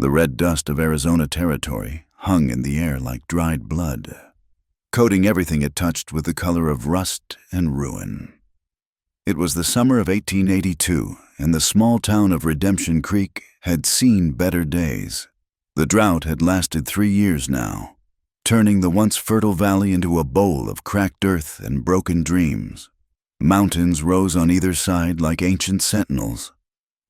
The red dust of Arizona territory hung in the air like dried blood, coating everything it touched with the color of rust and ruin. It was the summer of 1882, and the small town of Redemption Creek had seen better days. The drought had lasted 3 years now, turning the once fertile valley into a bowl of cracked earth and broken dreams. Mountains rose on either side like ancient sentinels,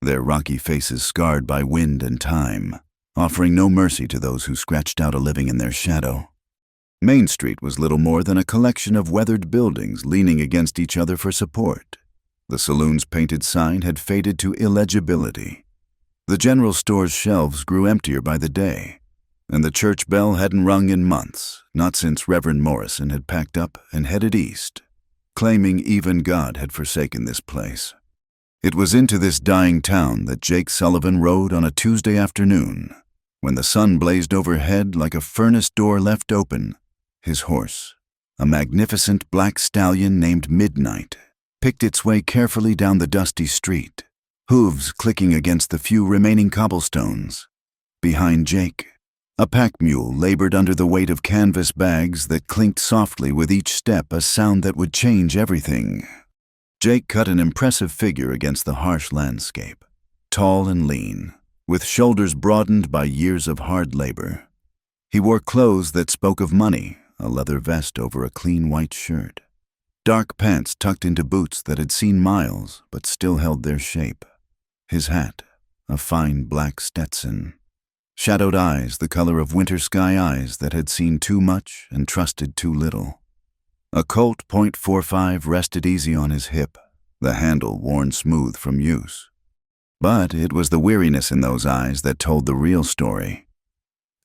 their rocky faces scarred by wind and time, offering no mercy to those who scratched out a living in their shadow. Main Street was little more than a collection of weathered buildings leaning against each other for support. The saloon's painted sign had faded to illegibility. The general store's shelves grew emptier by the day, and the church bell hadn't rung in months, not since Reverend Morrison had packed up and headed east, claiming even God had forsaken this place. It was into this dying town that Jake Sullivan rode on a Tuesday afternoon, when the sun blazed overhead like a furnace door left open. His horse, a magnificent black stallion named Midnight, picked its way carefully down the dusty street, hooves clicking against the few remaining cobblestones. Behind Jake, a pack mule labored under the weight of canvas bags that clinked softly with each step, a sound that would change everything. Jake cut an impressive figure against the harsh landscape, tall and lean, with shoulders broadened by years of hard labor. He wore clothes that spoke of money, a leather vest over a clean white shirt, dark pants tucked into boots that had seen miles but still held their shape. His hat, a fine black Stetson. Shadowed eyes, the color of winter sky eyes that had seen too much and trusted too little. A Colt .45 rested easy on his hip, the handle worn smooth from use. But it was the weariness in those eyes that told the real story.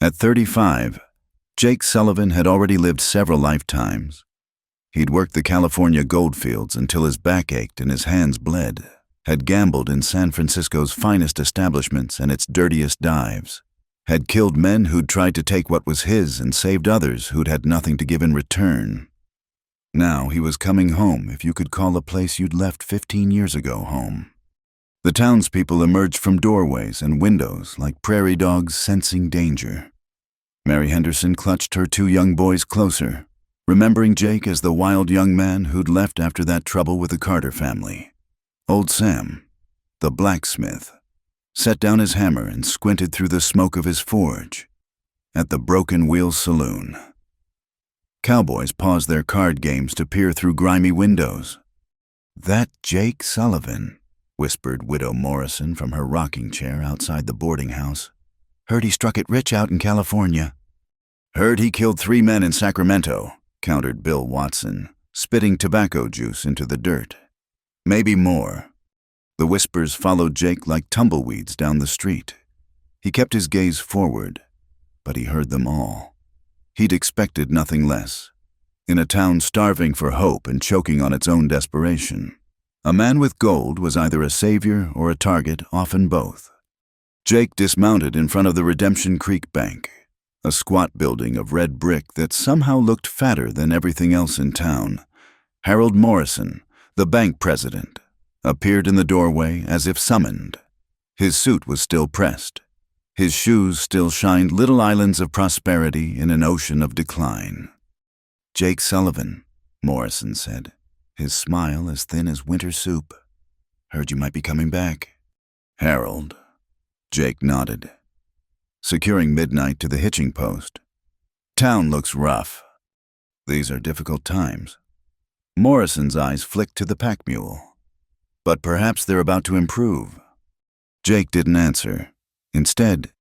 At 35, Jake Sullivan had already lived several lifetimes. He'd worked the California goldfields until his back ached and his hands bled, had gambled in San Francisco's finest establishments and its dirtiest dives, had killed men who'd tried to take what was his and saved others who'd had nothing to give in return. Now he was coming home, if you could call a place you'd left 15 years ago home. The townspeople emerged from doorways and windows like prairie dogs sensing danger. Mary Henderson clutched her 2 young boys closer, remembering Jake as the wild young man who'd left after that trouble with the Carter family. Old Sam, the blacksmith, set down his hammer and squinted through the smoke of his forge at the Broken Wheel Saloon. Cowboys paused their card games to peer through grimy windows. "That Jake Sullivan," whispered Widow Morrison from her rocking chair outside the boarding house. "Heard he struck it rich out in California." "Heard he killed 3 men in Sacramento," countered Bill Watson, spitting tobacco juice into the dirt. "Maybe more." The whispers followed Jake like tumbleweeds down the street. He kept his gaze forward, but he heard them all. He'd expected nothing less. In a town starving for hope and choking on its own desperation, a man with gold was either a savior or a target, often both. Jake dismounted in front of the Redemption Creek Bank, a squat building of red brick that somehow looked fatter than everything else in town. Harold Morrison, the bank president, appeared in the doorway as if summoned. His suit was still pressed. His shoes still shined little islands of prosperity in an ocean of decline. "Jake Sullivan," Morrison said, his smile as thin as winter soup. "Heard you might be coming back." "Harold." Jake nodded. Securing Midnight to the hitching post. "Town looks rough." "These are difficult times." Morrison's eyes flicked to the pack mule. "But perhaps they're about to improve." Jake didn't answer. Instead,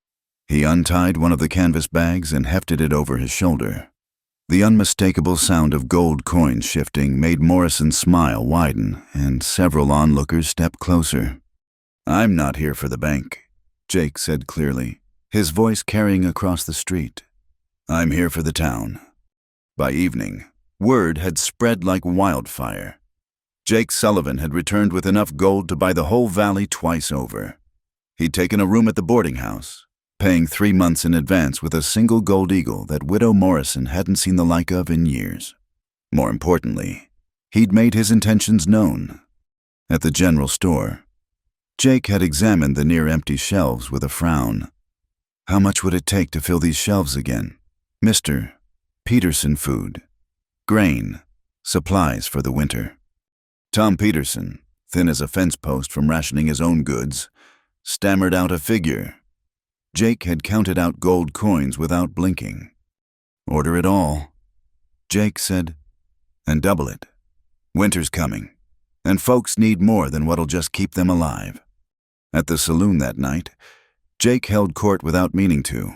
he untied one of the canvas bags and hefted it over his shoulder. The unmistakable sound of gold coins shifting made Morrison's smile widen, and several onlookers stepped closer. "I'm not here for the bank," Jake said clearly, his voice carrying across the street. "I'm here for the town." By evening, word had spread like wildfire. Jake Sullivan had returned with enough gold to buy the whole valley twice over. He'd taken a room at the boarding house, paying 3 months in advance with a single gold eagle that Widow Morrison hadn't seen the like of in years. More importantly, he'd made his intentions known. At the general store, Jake had examined the near-empty shelves with a frown. How much would it take to fill these shelves again? Mr. Peterson food. Grain. Supplies for the winter. Tom Peterson, thin as a fence post from rationing his own goods, stammered out a figure. Jake had counted out gold coins without blinking. Order it all, Jake said, and double it. Winter's coming, and folks need more than what'll just keep them alive. At the saloon that night, Jake held court without meaning to.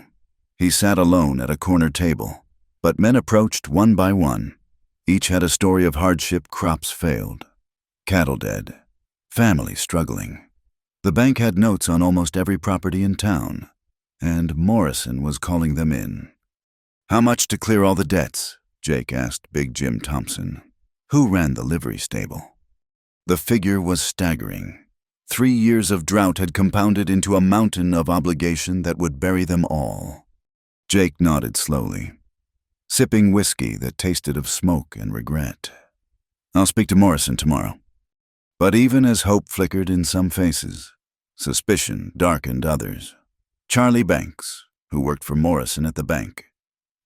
He sat alone at a corner table, but men approached one by one. Each had a story of hardship. Crops failed, cattle dead, families struggling. The bank had notes on almost every property in town, and Morrison was calling them in. How much to clear all the debts? Jake asked Big Jim Thompson, who ran the livery stable. The figure was staggering. 3 years of drought had compounded into a mountain of obligation that would bury them all. Jake nodded slowly, sipping whiskey that tasted of smoke and regret. I'll speak to Morrison tomorrow. But even as hope flickered in some faces, suspicion darkened others. Charlie Banks, who worked for Morrison at the bank,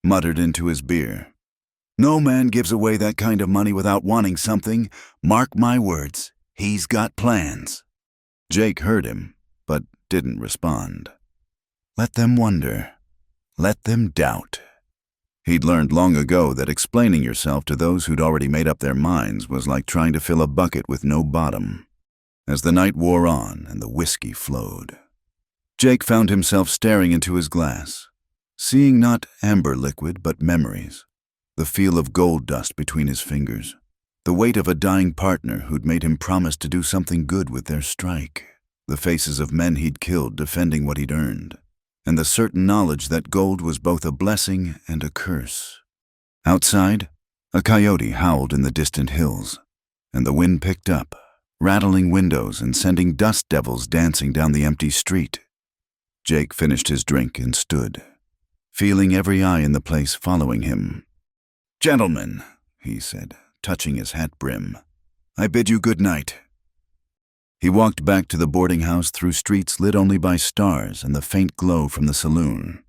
muttered into his beer, "No man gives away that kind of money without wanting something. Mark my words, he's got plans." Jake heard him, but didn't respond. Let them wonder. Let them doubt. He'd learned long ago that explaining yourself to those who'd already made up their minds was like trying to fill a bucket with no bottom. As the night wore on and the whiskey flowed, Jake found himself staring into his glass, seeing not amber liquid but memories, the feel of gold dust between his fingers, the weight of a dying partner who'd made him promise to do something good with their strike, the faces of men he'd killed defending what he'd earned, and the certain knowledge that gold was both a blessing and a curse. Outside, a coyote howled in the distant hills, and the wind picked up, rattling windows and sending dust devils dancing down the empty street. Jake finished his drink and stood, feeling every eye in the place following him. "Gentlemen," he said, touching his hat brim, "I bid you good night." He walked back to the boarding house through streets lit only by stars and the faint glow from the saloon.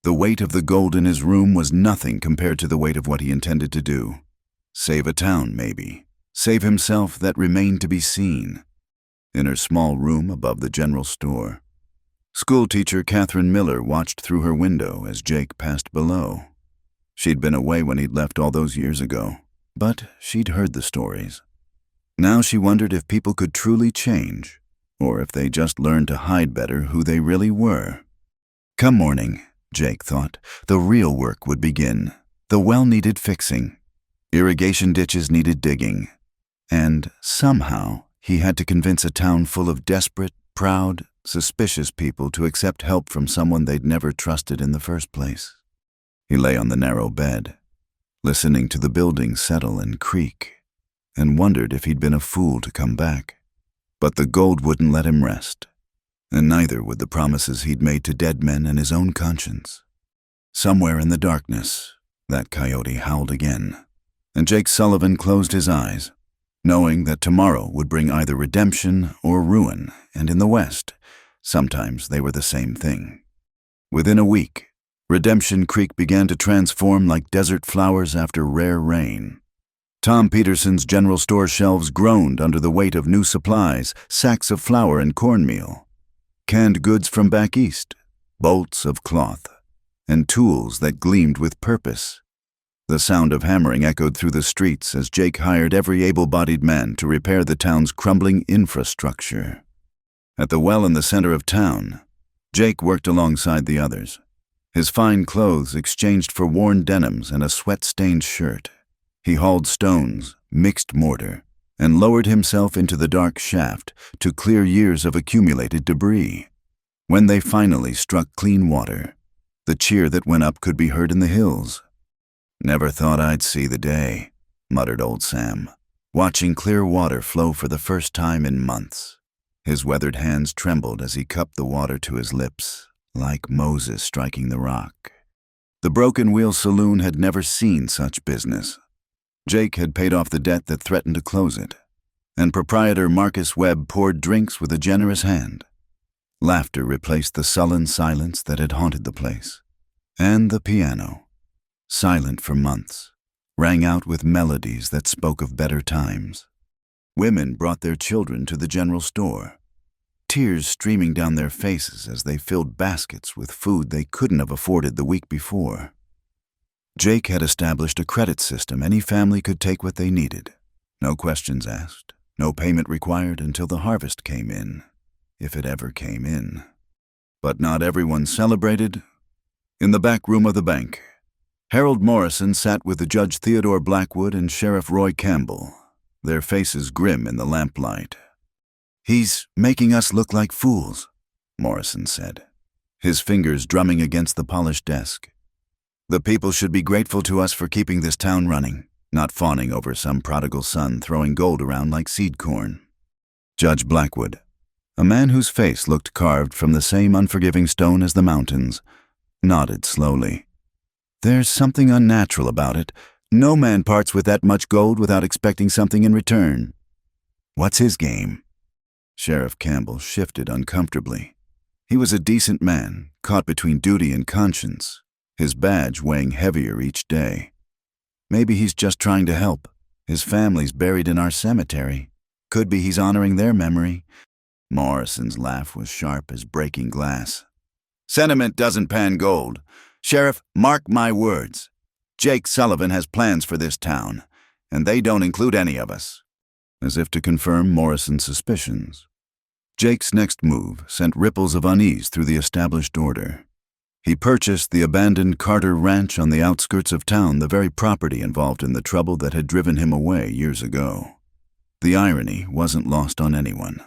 The weight of the gold in his room was nothing compared to the weight of what he intended to do. Save a town, maybe. Save himself, that remained to be seen. In her small room above the general store, schoolteacher Catherine Miller watched through her window as Jake passed below. She'd been away when he'd left all those years ago, but she'd heard the stories. Now she wondered if people could truly change, or if they just learned to hide better who they really were. Come morning, Jake thought, the real work would begin. The well needed fixing. Irrigation ditches needed digging. And somehow he had to convince a town full of desperate, proud, suspicious people to accept help from someone they'd never trusted in the first place. He lay on the narrow bed, listening to the buildings settle and creak, and wondered if he'd been a fool to come back. But the gold wouldn't let him rest, and neither would the promises he'd made to dead men and his own conscience. Somewhere in the darkness, that coyote howled again, and Jake Sullivan closed his eyes, knowing that tomorrow would bring either redemption or ruin, and in the West, sometimes they were the same thing. Within a week, Redemption Creek began to transform like desert flowers after rare rain. Tom Peterson's general store shelves groaned under the weight of new supplies, sacks of flour and cornmeal, canned goods from back east, bolts of cloth, and tools that gleamed with purpose. The sound of hammering echoed through the streets as Jake hired every able-bodied man to repair the town's crumbling infrastructure. At the well in the center of town, Jake worked alongside the others, his fine clothes exchanged for worn denims and a sweat-stained shirt. He hauled stones, mixed mortar, and lowered himself into the dark shaft to clear years of accumulated debris. When they finally struck clean water, the cheer that went up could be heard in the hills. "Never thought I'd see the day," muttered old Sam, watching clear water flow for the first time in months. His weathered hands trembled as he cupped the water to his lips, like Moses striking the rock. The Broken Wheel Saloon had never seen such business. Jake had paid off the debt that threatened to close it, and proprietor Marcus Webb poured drinks with a generous hand. Laughter replaced the sullen silence that had haunted the place. And the piano, silent for months, rang out with melodies that spoke of better times. Women brought their children to the general store, tears streaming down their faces as they filled baskets with food they couldn't have afforded the week before. Jake had established a credit system any family could take what they needed. No questions asked, no payment required until the harvest came in, if it ever came in. But not everyone celebrated. In the back room of the bank, Harold Morrison sat with the Judge Theodore Blackwood and Sheriff Roy Campbell, their faces grim in the lamplight. "He's making us look like fools," Morrison said, his fingers drumming against the polished desk. "The people should be grateful to us for keeping this town running, not fawning over some prodigal son throwing gold around like seed corn." Judge Blackwood, a man whose face looked carved from the same unforgiving stone as the mountains, nodded slowly. "There's something unnatural about it. No man parts with that much gold without expecting something in return. What's his game?" Sheriff Campbell shifted uncomfortably. He was a decent man, caught between duty and conscience, his badge weighing heavier each day. "Maybe he's just trying to help. His family's buried in our cemetery. Could be he's honoring their memory." Morrison's laugh was sharp as breaking glass. "Sentiment doesn't pan gold. Sheriff, mark my words. Jake Sullivan has plans for this town, and they don't include any of us." As if to confirm Morrison's suspicions, Jake's next move sent ripples of unease through the established order. He purchased the abandoned Carter Ranch on the outskirts of town, the very property involved in the trouble that had driven him away years ago. The irony wasn't lost on anyone.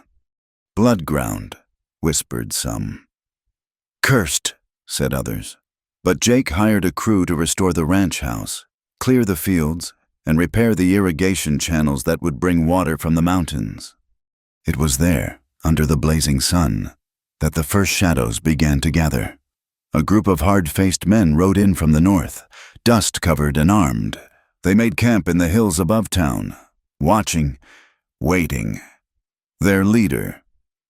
"Blood ground," whispered some. "Cursed," said others. But Jake hired a crew to restore the ranch house, clear the fields, and repair the irrigation channels that would bring water from the mountains. It was there, under the blazing sun, that the first shadows began to gather. A group of hard-faced men rode in from the north, dust-covered and armed. They made camp in the hills above town, watching, waiting. Their leader,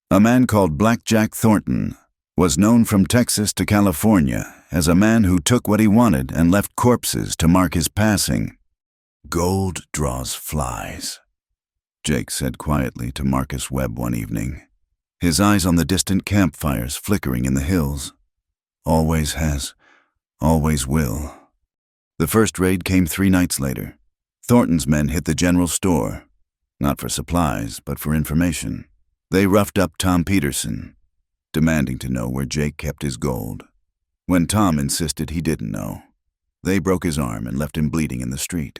a man called Blackjack Thornton, was known from Texas to California as a man who took what he wanted and left corpses to mark his passing. "Gold draws flies," Jake said quietly to Marcus Webb one evening, his eyes on the distant campfires flickering in the hills. "Always has, always will." The first raid came 3 nights later. Thornton's men hit the general store, not for supplies, but for information. They roughed up Tom Peterson, demanding to know where Jake kept his gold. When Tom insisted he didn't know, they broke his arm and left him bleeding in the street.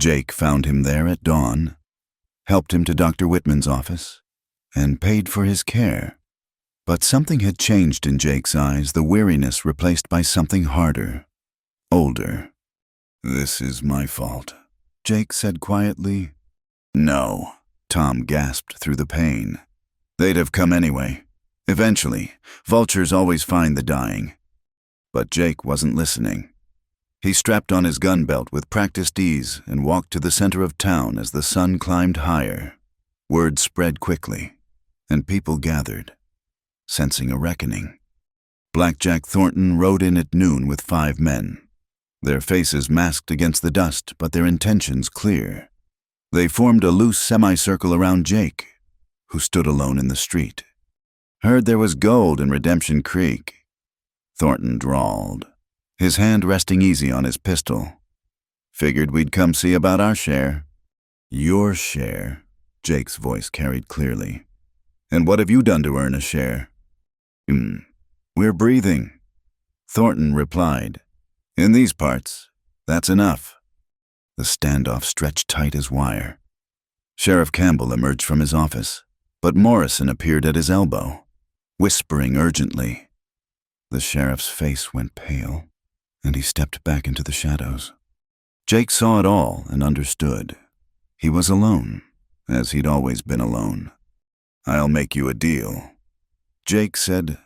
Jake found him there at dawn, helped him to Dr. Whitman's office, and paid for his care. But something had changed in Jake's eyes, the weariness replaced by something harder, older. "This is my fault," Jake said quietly. "No," Tom gasped through the pain. "They'd have come anyway. Eventually, vultures always find the dying." But Jake wasn't listening. He strapped on his gun belt with practiced ease and walked to the center of town as the sun climbed higher. Word spread quickly, and people gathered, sensing a reckoning. Blackjack Thornton rode in at noon with 5 men, their faces masked against the dust, but their intentions clear. They formed a loose semicircle around Jake, who stood alone in the street. "Heard there was gold in Redemption Creek," Thornton drawled, his hand resting easy on his pistol. "Figured we'd come see about our share." "Your share," Jake's voice carried clearly. "And what have you done to earn a share?" "We're breathing," Thornton replied. "In these parts, that's enough." The standoff stretched tight as wire. Sheriff Campbell emerged from his office, but Morrison appeared at his elbow, whispering urgently. The sheriff's face went pale, and he stepped back into the shadows. Jake saw it all and understood. He was alone, as he'd always been alone. "I'll make you a deal," Jake said.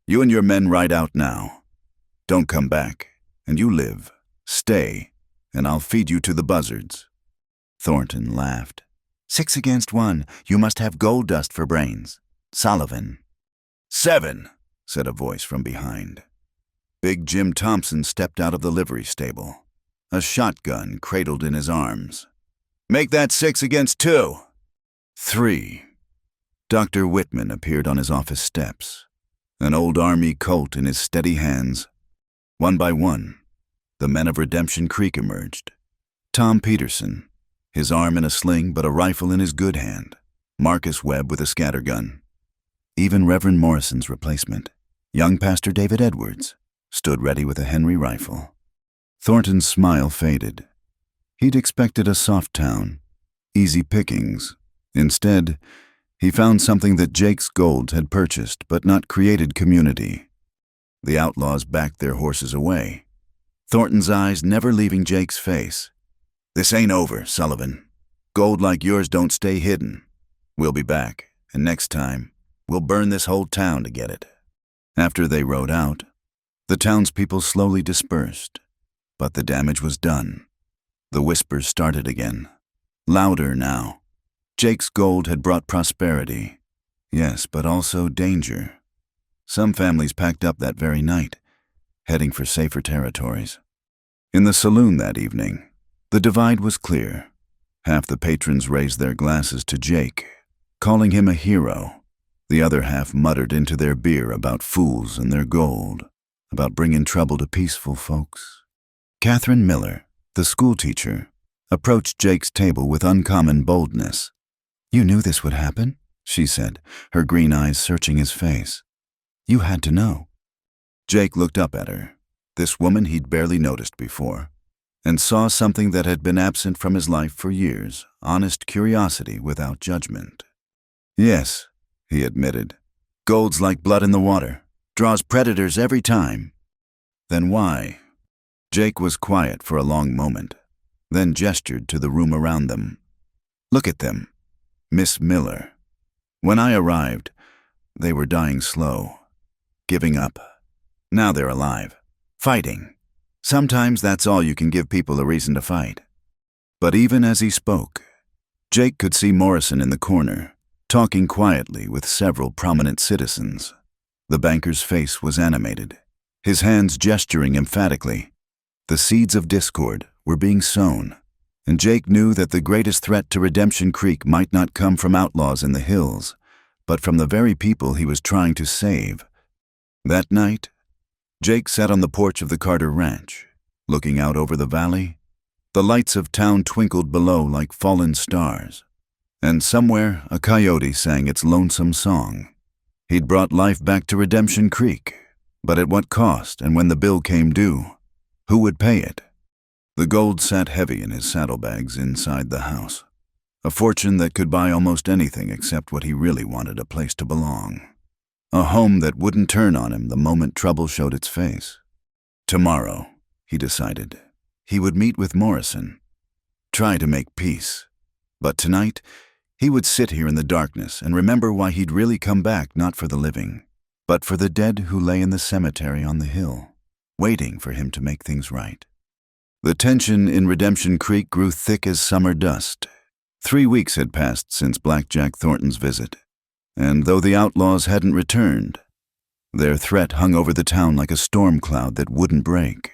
"You and your men ride out now. Don't come back, and you live. Stay, and I'll feed you to the buzzards." Thornton laughed. 6 against 1. You must have gold dust for brains. Sullivan." 7, said a voice from behind. Big Jim Thompson stepped out of the livery stable, a shotgun cradled in his arms. Make that 6 against 2. 3. Dr. Whitman appeared on his office steps, an old army Colt in his steady hands. One by one, the men of Redemption Creek emerged. Tom Peterson, his arm in a sling but a rifle in his good hand. Marcus Webb with a scattergun. Even Reverend Morrison's replacement, young Pastor David Edwards, stood ready with a Henry rifle. Thornton's smile faded. He'd expected a soft town, easy pickings. Instead, he found something that Jake's Gold had purchased but not created community. The outlaws backed their horses away, Thornton's eyes never leaving Jake's face. This ain't over, Sullivan. Gold like yours don't stay hidden. We'll be back, and next time, we'll burn this whole town to get it. After they rode out, the townspeople slowly dispersed, but the damage was done. The whispers started again, louder now. Jake's Gold had brought prosperity, yes, but also danger. Some families packed up that very night, heading for safer territories. In the saloon that evening, the divide was clear. Half the patrons raised their glasses to Jake, calling him a hero. The other half muttered into their beer about fools and their gold, about bringing trouble to peaceful folks. Catherine Miller, the schoolteacher, approached Jake's table with uncommon boldness. "You knew this would happen," she said, her green eyes searching his face. "You had to know." Jake looked up at her, this woman he'd barely noticed before, and saw something that had been absent from his life for years, honest curiosity without judgment. "Yes," he admitted. "Gold's like blood in the water, draws predators every time." "Then why?" Jake was quiet for a long moment, then gestured to the room around them. "Look at them. Miss Miller. When I arrived, they were dying slow, giving up. Now they're alive, fighting. Sometimes that's all you can give people a reason to fight." But even as he spoke, Jake could see Morrison in the corner, talking quietly with several prominent citizens. The banker's face was animated, his hands gesturing emphatically. The seeds of discord were being sown, and Jake knew that the greatest threat to Redemption Creek might not come from outlaws in the hills, but from the very people he was trying to save. That night, Jake sat on the porch of the Carter Ranch, looking out over the valley. The lights of town twinkled below like fallen stars, and somewhere a coyote sang its lonesome song. He'd brought life back to Redemption Creek, but at what cost, and when the bill came due? Who would pay it? The gold sat heavy in his saddlebags inside the house, a fortune that could buy almost anything except what he really wanted: a place to belong. A home that wouldn't turn on him the moment trouble showed its face. Tomorrow, he decided, he would meet with Morrison, try to make peace. But tonight, he would sit here in the darkness and remember why he'd really come back, not for the living, but for the dead who lay in the cemetery on the hill, waiting for him to make things right. The tension in Redemption Creek grew thick as summer dust. 3 weeks had passed since Black Jack Thornton's visit, and though the outlaws hadn't returned, their threat hung over the town like a storm cloud that wouldn't break.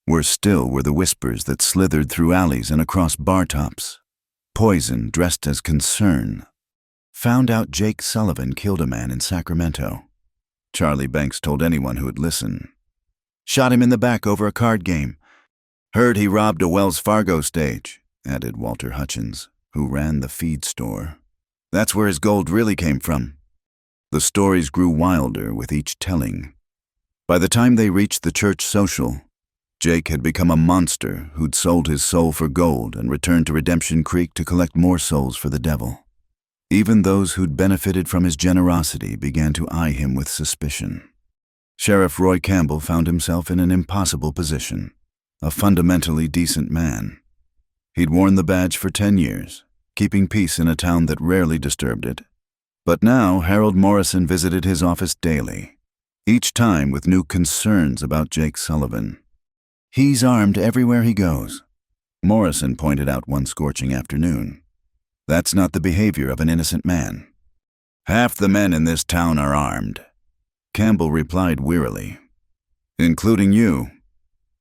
Worse still were the whispers that slithered through alleys and across bar tops. Poison dressed as concern. Found out Jake Sullivan killed a man in Sacramento. Charlie Banks told anyone who would listen. Shot him in the back over a card game. Heard he robbed a Wells Fargo stage, added Walter Hutchins, who ran the feed store. That's where his gold really came from. The stories grew wilder with each telling. By the time they reached the church social, Jake had become a monster who'd sold his soul for gold and returned to Redemption Creek to collect more souls for the devil. Even those who'd benefited from his generosity began to eye him with suspicion. Sheriff Roy Campbell found himself in an impossible position, a fundamentally decent man. He'd worn the badge for 10 years, keeping peace in a town that rarely disturbed it. But now Harold Morrison visited his office daily, each time with new concerns about Jake Sullivan. "He's armed everywhere he goes," Morrison pointed out one scorching afternoon. "That's not the behavior of an innocent man. Half the men in this town are armed. Campbell replied wearily. "Including you.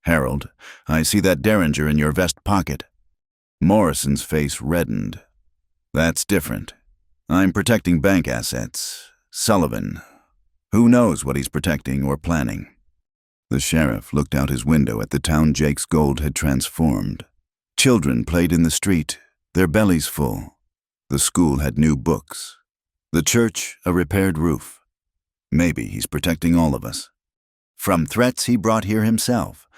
Harold, I see that derringer in your vest pocket." Morrison's face reddened. "That's different. I'm protecting bank assets. Sullivan. Who knows what he's protecting or planning?" The sheriff looked out his window at the town Jake's gold had transformed. Children played in the street, their bellies full. The school had new books. The church, a repaired roof. Maybe he's protecting all of us. From threats he brought here himself.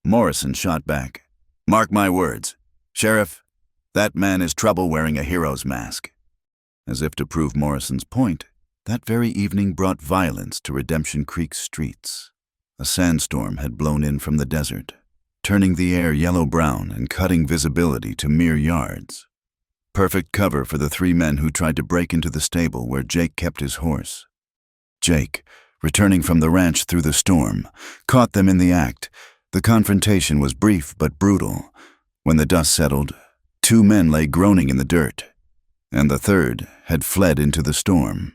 Morrison shot back. "Mark my words. Sheriff, that man is trouble wearing a hero's mask." As if to prove Morrison's point, that very evening brought violence to Redemption Creek's streets. A sandstorm had blown in from the desert, turning the air yellow-brown and cutting visibility to mere yards. Perfect cover for the 3 men who tried to break into the stable where Jake kept his horse. Jake, returning from the ranch through the storm, caught them in the act. The confrontation was brief but brutal. When the dust settled, 2 men lay groaning in the dirt, and the third had fled into the storm.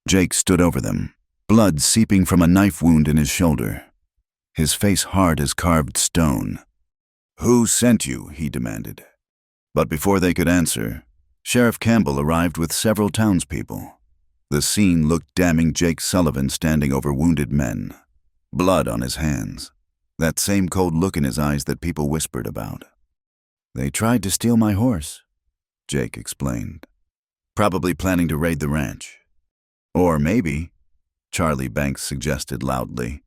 Jake stood over them, blood seeping from a knife wound in his shoulder, his face hard as carved stone. "Who sent you?" he demanded. But before they could answer, Sheriff Campbell arrived with several townspeople. The scene looked damning. Jake Sullivan standing over wounded men, blood on his hands, that same cold look in his eyes that people whispered about. "They tried to steal my horse," Jake explained, "probably planning to raid the ranch. Or maybe," Charlie Banks suggested loudly,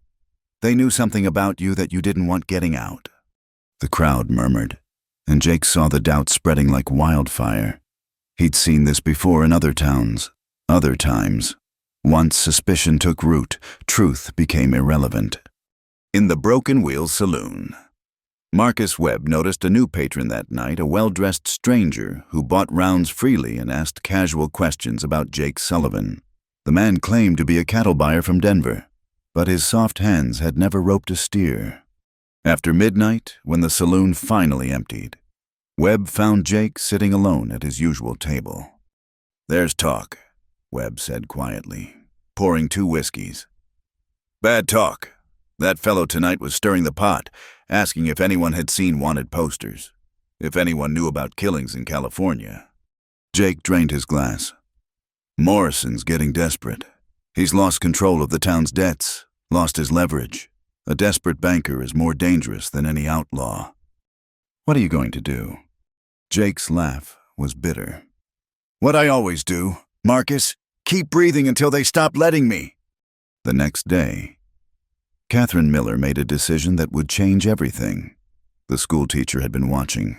"they knew something about you that you didn't want getting out." The crowd murmured, and Jake saw the doubt spreading like wildfire. He'd seen this before in other towns, other times. Once suspicion took root, truth became irrelevant. In the Broken Wheel Saloon, Marcus Webb noticed a new patron that night, a well-dressed stranger who bought rounds freely and asked casual questions about Jake Sullivan. The man claimed to be a cattle buyer from Denver, but his soft hands had never roped a steer. After midnight, when the saloon finally emptied, Webb found Jake sitting alone at his usual table. "There's talk," Webb said quietly, pouring 2 whiskeys. "Bad talk. That fellow tonight was stirring the pot, asking if anyone had seen wanted posters, if anyone knew about killings in California." Jake drained his glass. "Morrison's getting desperate. He's lost control of the town's debts, lost his leverage. A desperate banker is more dangerous than any outlaw." "What are you going to do?" Jake's laugh was bitter. "What I always do, Marcus. Keep breathing until they stop letting me." The next day, Catherine Miller made a decision that would change everything. The schoolteacher had been watching,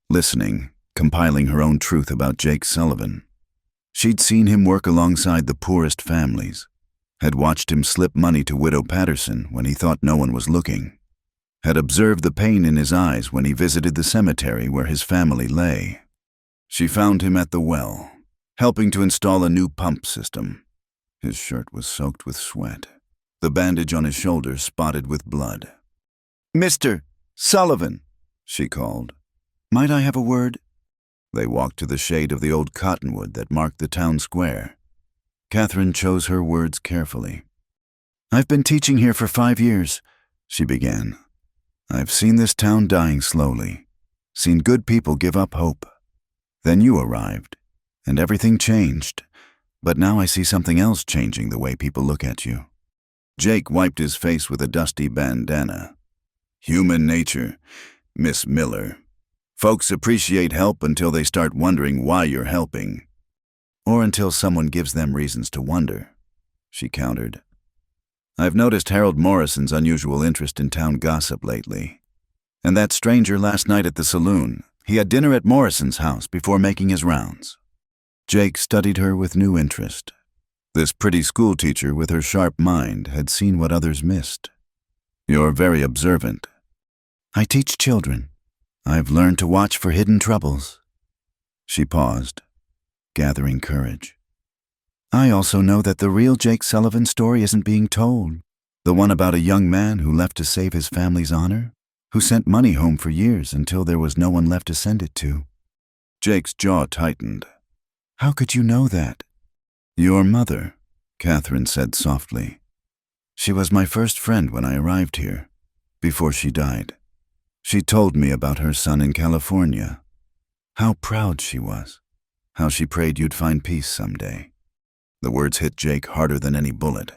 listening, compiling her own truth about Jake Sullivan. She'd seen him work alongside the poorest families, had watched him slip money to Widow Patterson when he thought no one was looking, had observed the pain in his eyes when he visited the cemetery where his family lay. She found him at the well, helping to install a new pump system. His shirt was soaked with sweat, the bandage on his shoulder spotted with blood. "Mr. Sullivan," she called. "Might I have a word?" They walked to the shade of the old cottonwood that marked the town square. Catherine chose her words carefully. "I've been teaching here for 5 years," she began. "I've seen this town dying slowly, seen good people give up hope. Then you arrived, and everything changed. But now I see something else changing the way people look at you." Jake wiped his face with a dusty bandana. "Human nature, Miss Miller. Folks appreciate help until they start wondering why you're helping." "Or until someone gives them reasons to wonder," she countered. "I've noticed Harold Morrison's unusual interest in town gossip lately. And that stranger last night at the saloon, he had dinner at Morrison's house before making his rounds." Jake studied her with new interest. This pretty schoolteacher with her sharp mind had seen what others missed. "You're very observant." "I teach children. I've learned to watch for hidden troubles." She paused, gathering courage. "I also know that the real Jake Sullivan story isn't being told. The one about a young man who left to save his family's honor, who sent money home for years until there was no one left to send it to." Jake's jaw tightened. "How could you know that?" "Your mother," Catherine said softly. She was my first friend when I arrived here, before she died. She told me about her son in California. How proud she was. How she prayed you'd find peace someday. The words hit Jake harder than any bullet.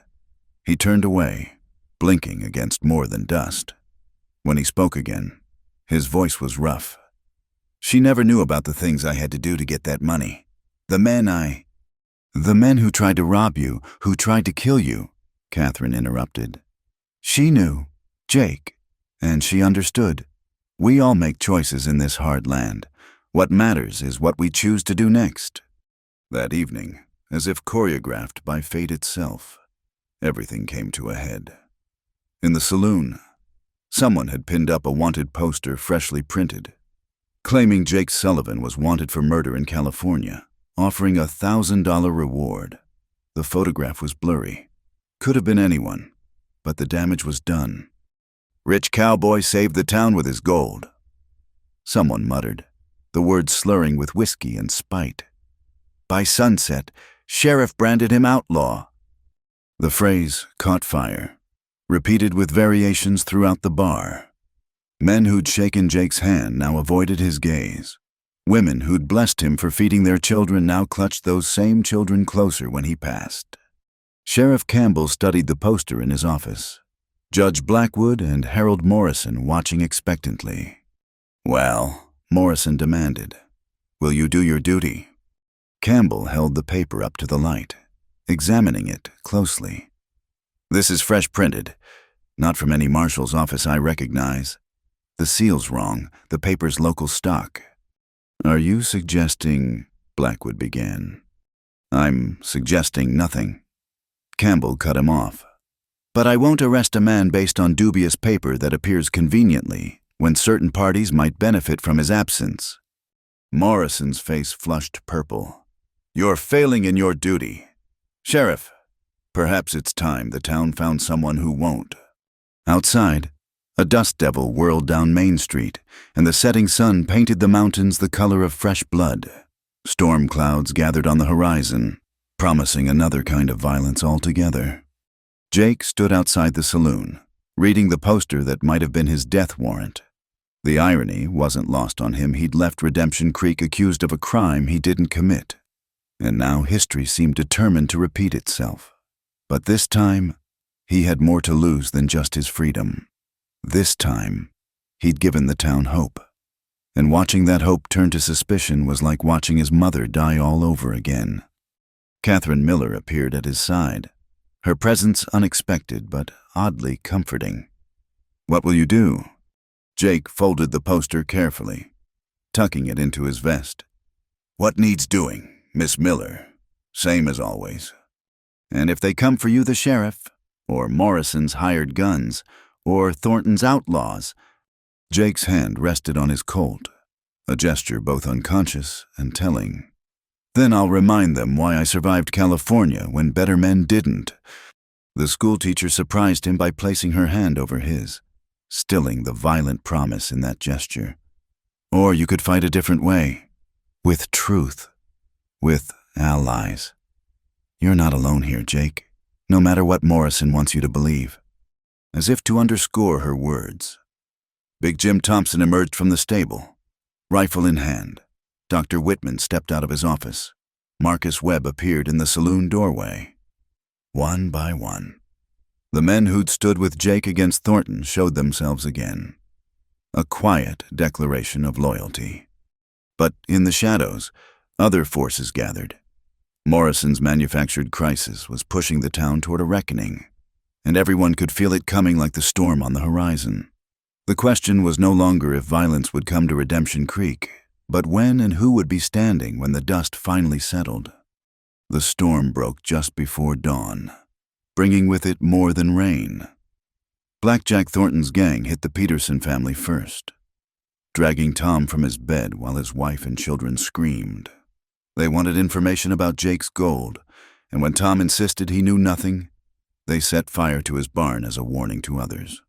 He turned away, blinking against more than dust. When he spoke again, his voice was rough. She never knew about the things I had to do to get that money. The men who tried to rob you, who tried to kill you, Catherine interrupted. She knew, Jake, and she understood. We all make choices in this hard land. What matters is what we choose to do next. That evening, as if choreographed by fate itself, everything came to a head. In the saloon, someone had pinned up a wanted poster freshly printed, claiming Jake Sullivan was wanted for murder in California, offering a $1,000 reward. The photograph was blurry. Could have been anyone, but the damage was done. Rich Cowboy saved the town with his gold. Someone muttered, the words slurring with whiskey and spite. By sunset, Sheriff branded him outlaw. The phrase caught fire, repeated with variations throughout the bar. Men who'd shaken Jake's hand now avoided his gaze. Women who'd blessed him for feeding their children now clutched those same children closer when he passed. Sheriff Campbell studied the poster in his office. Judge Blackwood and Harold Morrison watching expectantly. Well, Morrison demanded, will you do your duty? Campbell held the paper up to the light, examining it closely. This is fresh printed, not from any marshal's office I recognize. The seal's wrong, the paper's local stock. Are you suggesting, Blackwood began. I'm suggesting nothing. Campbell cut him off. But I won't arrest a man based on dubious paper that appears conveniently when certain parties might benefit from his absence. Morrison's face flushed purple. You're failing in your duty. Sheriff, perhaps it's time the town found someone who won't. Outside, a dust devil whirled down Main Street, and the setting sun painted the mountains the color of fresh blood. Storm clouds gathered on the horizon, promising another kind of violence altogether. Jake stood outside the saloon, reading the poster that might have been his death warrant. The irony wasn't lost on him. He'd left Redemption Creek accused of a crime he didn't commit, and now history seemed determined to repeat itself. But this time, he had more to lose than just his freedom. This time, he'd given the town hope, and watching that hope turn to suspicion was like watching his mother die all over again. Catherine Miller appeared at his side, her presence unexpected but oddly comforting. What will you do? Jake folded the poster carefully, tucking it into his vest. What needs doing, Miss Miller? Same as always. And if they come for you, the sheriff, or Morrison's hired guns, or Thornton's outlaws? Jake's hand rested on his Colt, a gesture both unconscious and telling. Then I'll remind them why I survived California when better men didn't. The schoolteacher surprised him by placing her hand over his, stilling the violent promise in that gesture. Or you could fight a different way, with truth, with allies. You're not alone here, Jake, no matter what Morrison wants you to believe. As if to underscore her words, Big Jim Thompson emerged from the stable, rifle in hand. Dr. Whitman stepped out of his office. Marcus Webb appeared in the saloon doorway. One by one, the men who'd stood with Jake against Thornton showed themselves again. A quiet declaration of loyalty. But in the shadows, other forces gathered. Morrison's manufactured crisis was pushing the town toward a reckoning, and everyone could feel it coming like the storm on the horizon. The question was no longer if violence would come to Redemption Creek, but when and who would be standing when the dust finally settled. The storm broke just before dawn, bringing with it more than rain. Blackjack Thornton's gang hit the Peterson family first, dragging Tom from his bed while his wife and children screamed. They wanted information about Jake's gold, and when Tom insisted he knew nothing, they set fire to his barn as a warning to others.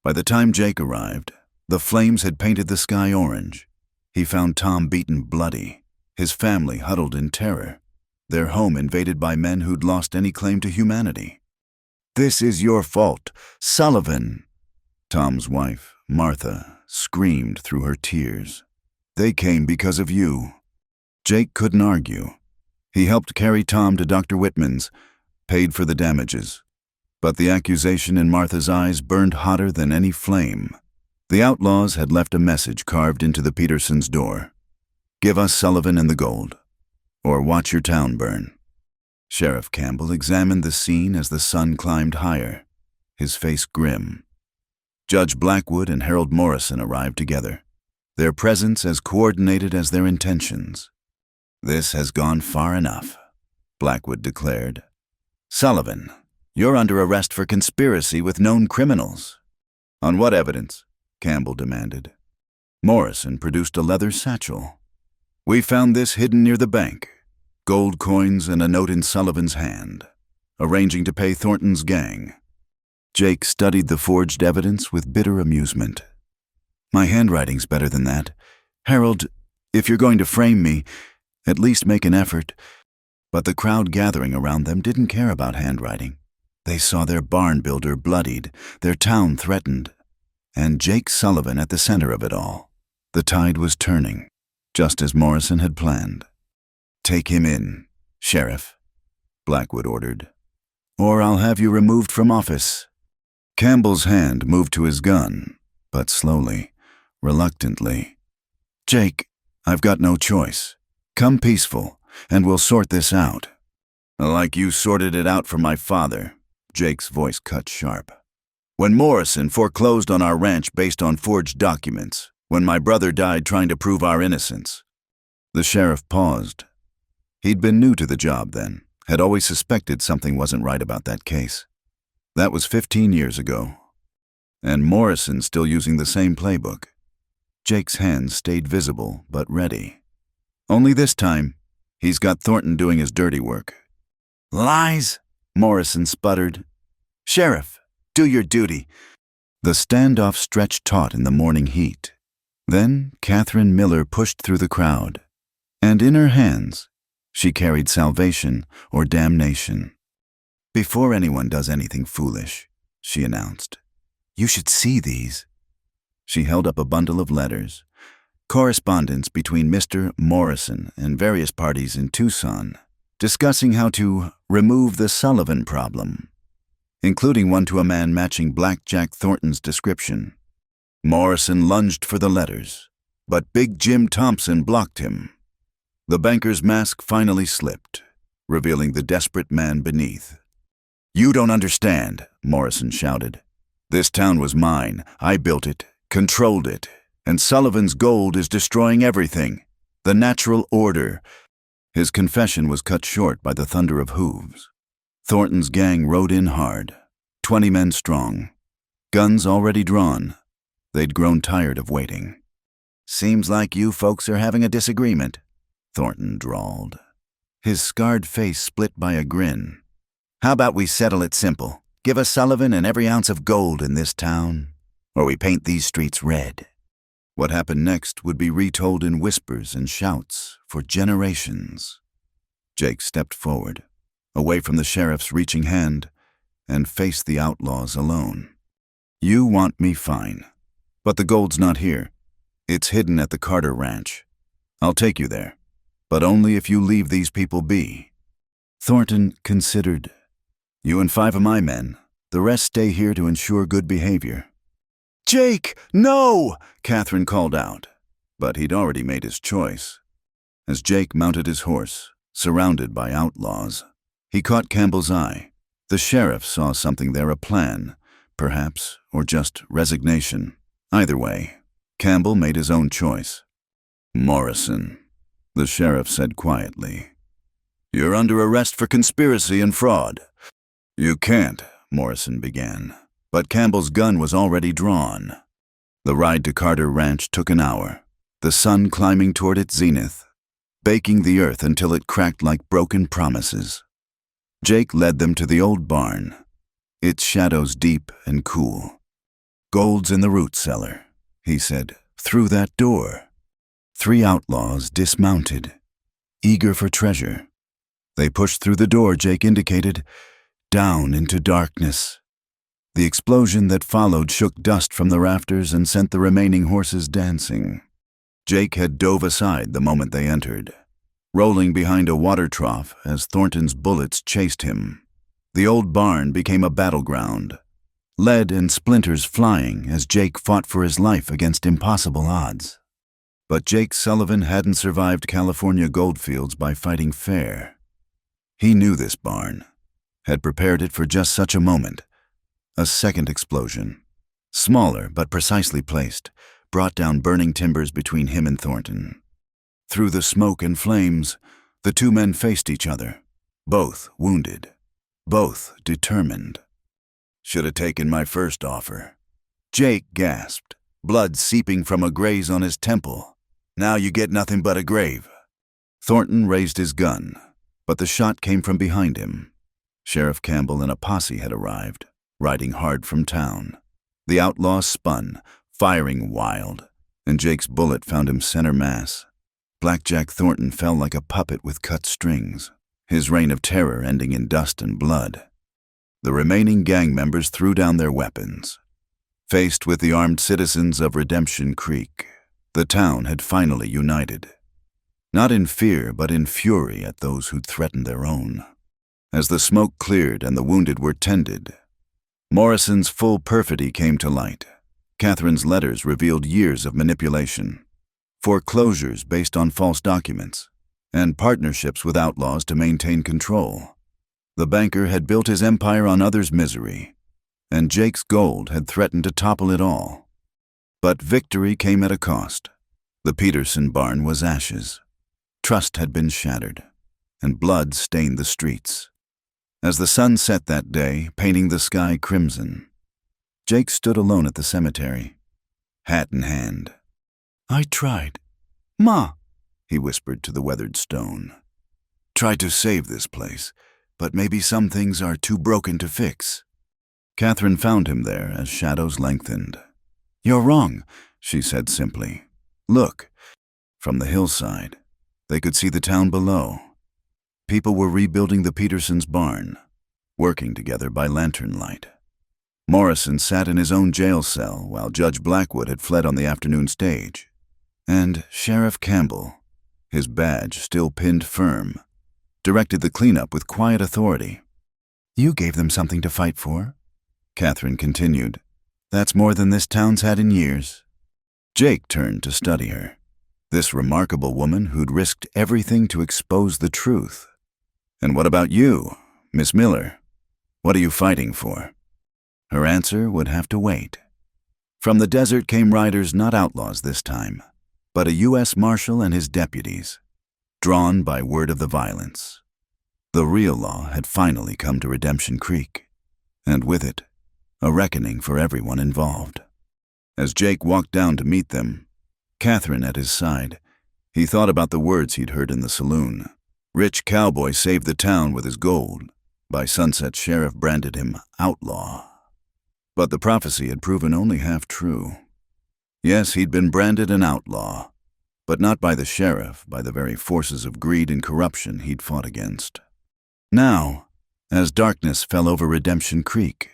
By the time Jake arrived, the flames had painted the sky orange. He found Tom beaten bloody, his family huddled in terror, their home invaded by men who'd lost any claim to humanity. This is your fault. Sullivan!" Tom's wife, Martha, screamed through her tears. "They came because of you." Jake couldn't argue. He helped carry Tom to Dr. Whitman's, paid for the damages. But the accusation in Martha's eyes burned hotter than any flame. The outlaws had left a message carved into the Petersons' door. "Give us Sullivan and the gold, or watch your town burn." Sheriff Campbell examined the scene as the sun climbed higher, his face grim. Judge Blackwood and Harold Morrison arrived together, their presence as coordinated as their intentions. "This has gone far enough," Blackwood declared. "Sullivan, you're under arrest for conspiracy with known criminals." "On what evidence?" Campbell demanded. Morrison produced a leather satchel. "We found this hidden near the bank. Gold coins and a note in Sullivan's hand, arranging to pay Thornton's gang." Jake studied the forged evidence with bitter amusement. "My handwriting's better than that. Harold, if you're going to frame me, at least make an effort." But the crowd gathering around them didn't care about handwriting. They saw their barn builder bloodied, their town threatened, and Jake Sullivan at the center of it all. The tide was turning, just as Morrison had planned. "Take him in, Sheriff," Blackwood ordered, "or I'll have you removed from office." Campbell's hand moved to his gun, but slowly, reluctantly. "Jake, I've got no choice. Come peaceful, and we'll sort this out." "Like you sorted it out for my father," Jake's voice cut sharp. "When Morrison foreclosed on our ranch based on forged documents, when my brother died trying to prove our innocence." The sheriff paused. He'd been new to the job then, had always suspected something wasn't right about that case. That was 15 years ago. And Morrison still using the same playbook. Jake's hands stayed visible, but ready. Only this time, he's got Thornton doing his dirty work. "Lies!" Morrison sputtered. "Sheriff, do your duty." The standoff stretched taut in the morning heat. Then Catherine Miller pushed through the crowd, and in her hands, she carried salvation or damnation. "Before anyone does anything foolish," she announced, "you should see these." She held up a bundle of letters, correspondence between Mr. Morrison and various parties in Tucson, discussing how to remove the Sullivan problem, including one to a man matching Black Jack Thornton's description. Morrison lunged for the letters, but Big Jim Thompson blocked him. The banker's mask finally slipped, revealing the desperate man beneath. "You don't understand," Morrison shouted. "This town was mine. I built it, controlled it, and Sullivan's gold is destroying everything. The natural order." His confession was cut short by the thunder of hooves. Thornton's gang rode in hard, 20 men strong, guns already drawn. They'd grown tired of waiting. "Seems like you folks are having a disagreement," Thornton drawled, his scarred face split by a grin. "How about we settle it simple? Give us Sullivan and every ounce of gold in this town, or we paint these streets red." What happened next would be retold in whispers and shouts for generations. Jake stepped forward, away from the sheriff's reaching hand, and faced the outlaws alone. "You want me, fine. But the gold's not here. It's hidden at the Carter Ranch. I'll take you there, but only if you leave these people be." Thornton considered. "You and 5 of my men. The rest stay here to ensure good behavior." "Jake, no!" Catherine called out, but he'd already made his choice. As Jake mounted his horse, surrounded by outlaws, he caught Campbell's eye. The sheriff saw something there, a plan, perhaps, or just resignation. Either way, Campbell made his own choice. "Morrison," the sheriff said quietly, "you're under arrest for conspiracy and fraud." "You can't," Morrison began, but Campbell's gun was already drawn. The ride to Carter Ranch took an hour, the sun climbing toward its zenith, baking the earth until it cracked like broken promises. Jake led them to the old barn, its shadows deep and cool. "Gold's in the root cellar," he said, "through that door." 3 outlaws dismounted, eager for treasure. They pushed through the door Jake indicated. down into darkness. The explosion that followed shook dust from the rafters and sent the remaining horses dancing. Jake had dove aside the moment they entered, rolling behind a water trough as Thornton's bullets chased him. The old barn became a battleground, lead and splinters flying as Jake fought for his life against impossible odds. But Jake Sullivan hadn't survived California goldfields by fighting fair. He knew this barn, had prepared it for just such a moment. A second explosion, smaller but precisely placed, brought down burning timbers between him and Thornton. Through the smoke and flames, the two men faced each other, both wounded, both determined. "Should have taken my first offer." Jake gasped, blood seeping from a graze on his temple. "Now you get nothing but a grave." Thornton raised his gun, but the shot came from behind him. Sheriff Campbell and a posse had arrived, riding hard from town. The outlaw spun, firing wild, and Jake's bullet found him center mass. Blackjack Thornton fell like a puppet with cut strings, his reign of terror ending in dust and blood. The remaining gang members threw down their weapons. Faced with the armed citizens of Redemption Creek, the town had finally united. Not in fear, but in fury at those who'd threatened their own. As the smoke cleared and the wounded were tended, Morrison's full perfidy came to light. Catherine's letters revealed years of manipulation, foreclosures based on false documents, and partnerships with outlaws to maintain control. The banker had built his empire on others' misery, and Jake's gold had threatened to topple it all. But victory came at a cost. The Peterson barn was ashes. Trust had been shattered, and blood stained the streets. As the sun set that day, painting the sky crimson, Jake stood alone at the cemetery, hat in hand. "I tried. Ma," he whispered to the weathered stone. "Tried to save this place, but maybe some things are too broken to fix." Catherine found him there as shadows lengthened. "You're wrong," she said simply. "Look." From the hillside, they could see the town below. People were rebuilding the Petersons' barn, working together by lantern light. Morrison sat in his own jail cell while Judge Blackwood had fled on the afternoon stage. And Sheriff Campbell, his badge still pinned firm, directed the cleanup with quiet authority. "You gave them something to fight for," Catherine continued. "That's more than this town's had in years." Jake turned to study her, this remarkable woman who'd risked everything to expose the truth. "And what about you, Miss Miller? What are you fighting for?" Her answer would have to wait. From the desert came riders not outlaws this time, but a U.S. Marshal and his deputies, drawn by word of the violence. The real law had finally come to Redemption Creek, and with it, a reckoning for everyone involved. As Jake walked down to meet them, Catherine at his side, he thought about the words he'd heard in the saloon. Rich Cowboy saved the town with his gold. By sunset, Sheriff branded him outlaw. But the prophecy had proven only half true. Yes, he'd been branded an outlaw, but not by the sheriff, by the very forces of greed and corruption he'd fought against. Now, as darkness fell over Redemption Creek,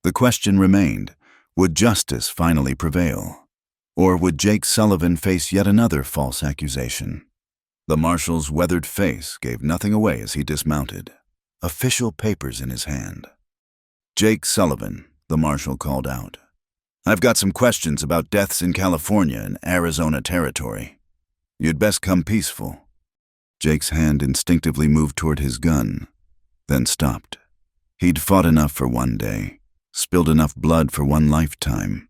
the question remained, would justice finally prevail? Or would Jake Sullivan face yet another false accusation? The marshal's weathered face gave nothing away as he dismounted, official papers in his hand. "Jake Sullivan," the marshal called out. "I've got some questions about deaths in California and Arizona territory. You'd best come peaceful." Jake's hand instinctively moved toward his gun, then stopped. He'd fought enough for one day, spilled enough blood for one lifetime.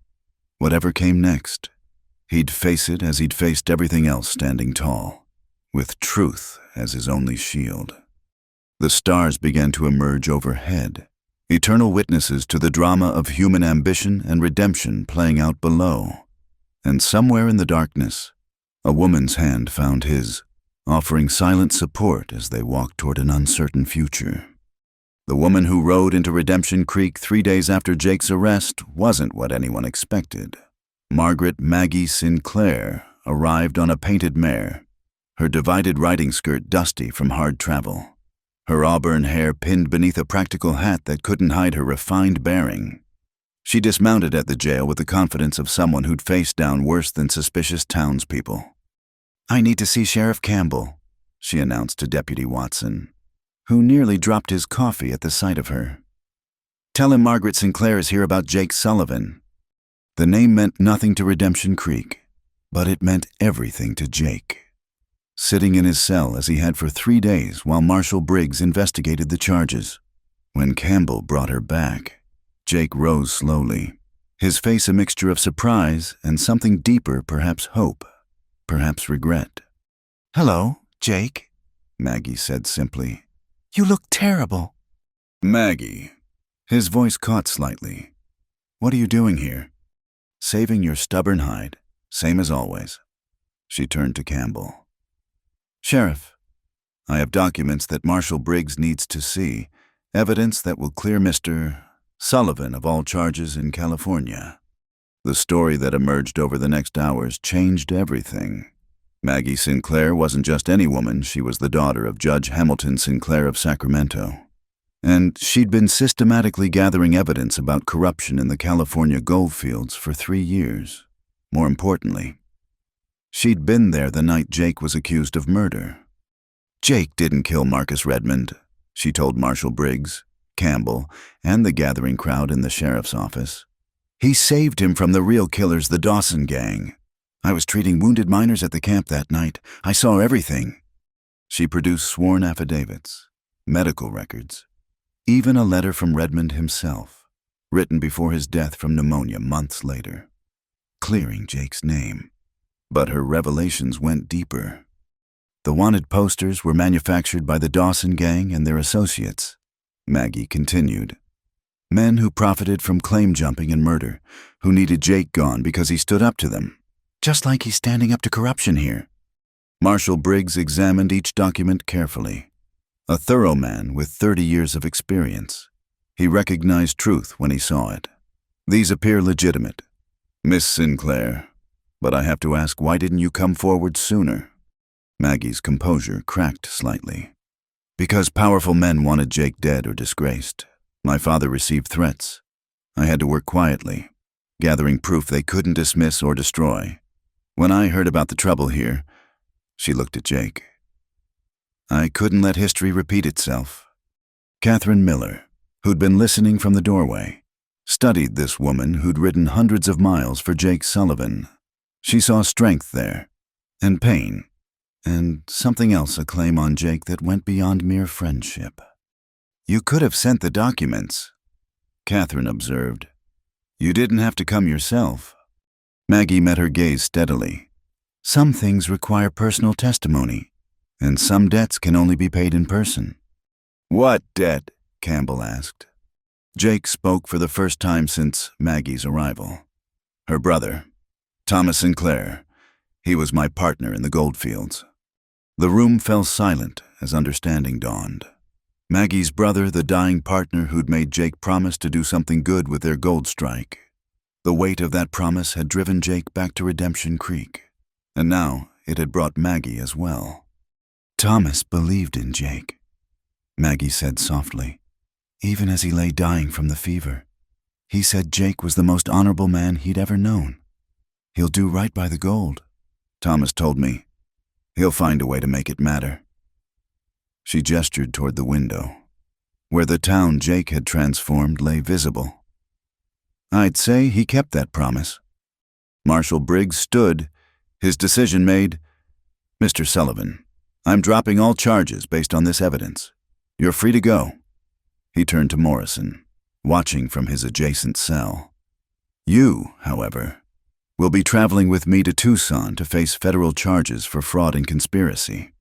Whatever came next, he'd face it as he'd faced everything else standing tall, with truth as his only shield. The stars began to emerge overhead, eternal witnesses to the drama of human ambition and redemption playing out below. And somewhere in the darkness, a woman's hand found his, offering silent support as they walked toward an uncertain future. The woman who rode into Redemption Creek 3 days after Jake's arrest wasn't what anyone expected. Margaret Maggie Sinclair arrived on a painted mare, her divided riding skirt dusty from hard travel. her auburn hair pinned beneath a practical hat that couldn't hide her refined bearing. She dismounted at the jail with the confidence of someone who'd faced down worse than suspicious townspeople. "I need to see Sheriff Campbell," she announced to Deputy Watson, who nearly dropped his coffee at the sight of her. "Tell him Margaret Sinclair is here about Jake Sullivan." The name meant nothing to Redemption Creek, but it meant everything to Jake. Sitting in his cell as he had for 3 days while Marshal Briggs investigated the charges. When Campbell brought her back, Jake rose slowly, his face a mixture of surprise and something deeper, perhaps hope, perhaps regret. "Hello, Jake," Maggie said simply. "You look terrible." "Maggie." His voice caught slightly. "What are you doing here?" "Saving your stubborn hide, same as always." She turned to Campbell. "Sheriff, I have documents that Marshal Briggs needs to see, evidence that will clear Mr. Sullivan of all charges in California." The story that emerged over the next hours changed everything. Maggie Sinclair wasn't just any woman, she was the daughter of Judge Hamilton Sinclair of Sacramento. And she'd been systematically gathering evidence about corruption in the California goldfields for 3 years. More importantly, she'd been there the night Jake was accused of murder. "Jake didn't kill Marcus Redmond," she told Marshal Briggs, Campbell, and the gathering crowd in the sheriff's office. "He saved him from the real killers, the Dawson gang. I was treating wounded miners at the camp that night. I saw everything." She produced sworn affidavits, medical records, even a letter from Redmond himself, written before his death from pneumonia months later, clearing Jake's name. But her revelations went deeper. The wanted posters were manufactured by the Dawson gang and their associates, Maggie continued. Men who profited from claim jumping and murder, who needed Jake gone because he stood up to them, just like he's standing up to corruption here. Marshal Briggs examined each document carefully. A thorough man with 30 years of experience. He recognized truth when he saw it. "These appear legitimate, Miss Sinclair, but I have to ask, why didn't you come forward sooner?" Maggie's composure cracked slightly. "Because powerful men wanted Jake dead or disgraced. My father received threats. I had to work quietly, gathering proof they couldn't dismiss or destroy. When I heard about the trouble here," she looked at Jake, "I couldn't let history repeat itself." Catherine Miller, who'd been listening from the doorway, studied this woman who'd ridden hundreds of miles for Jake Sullivan. She saw strength there, and pain, and something else, a claim on Jake that went beyond mere friendship. "You could have sent the documents," Catherine observed. "You didn't have to come yourself." Maggie met her gaze steadily. "Some things require personal testimony, and some debts can only be paid in person." "What debt?" Campbell asked. Jake spoke for the first time since Maggie's arrival. "Her brother, Thomas Sinclair. He was my partner in the goldfields." The room fell silent as understanding dawned. Maggie's brother, the dying partner who'd made Jake promise to do something good with their gold strike. The weight of that promise had driven Jake back to Redemption Creek, and now it had brought Maggie as well. "Thomas believed in Jake," Maggie said softly, "even as he lay dying from the fever. He said Jake was the most honorable man he'd ever known. He'll do right by the gold. Thomas told me. He'll find a way to make it matter." She gestured toward the window, where the town Jake had transformed lay visible. "I'd say he kept that promise." Marshal Briggs stood, his decision made. "Mr. Sullivan, I'm dropping all charges based on this evidence. You're free to go." He turned to Morrison, watching from his adjacent cell. "You, however, will be traveling with me to Tucson to face federal charges for fraud and conspiracy."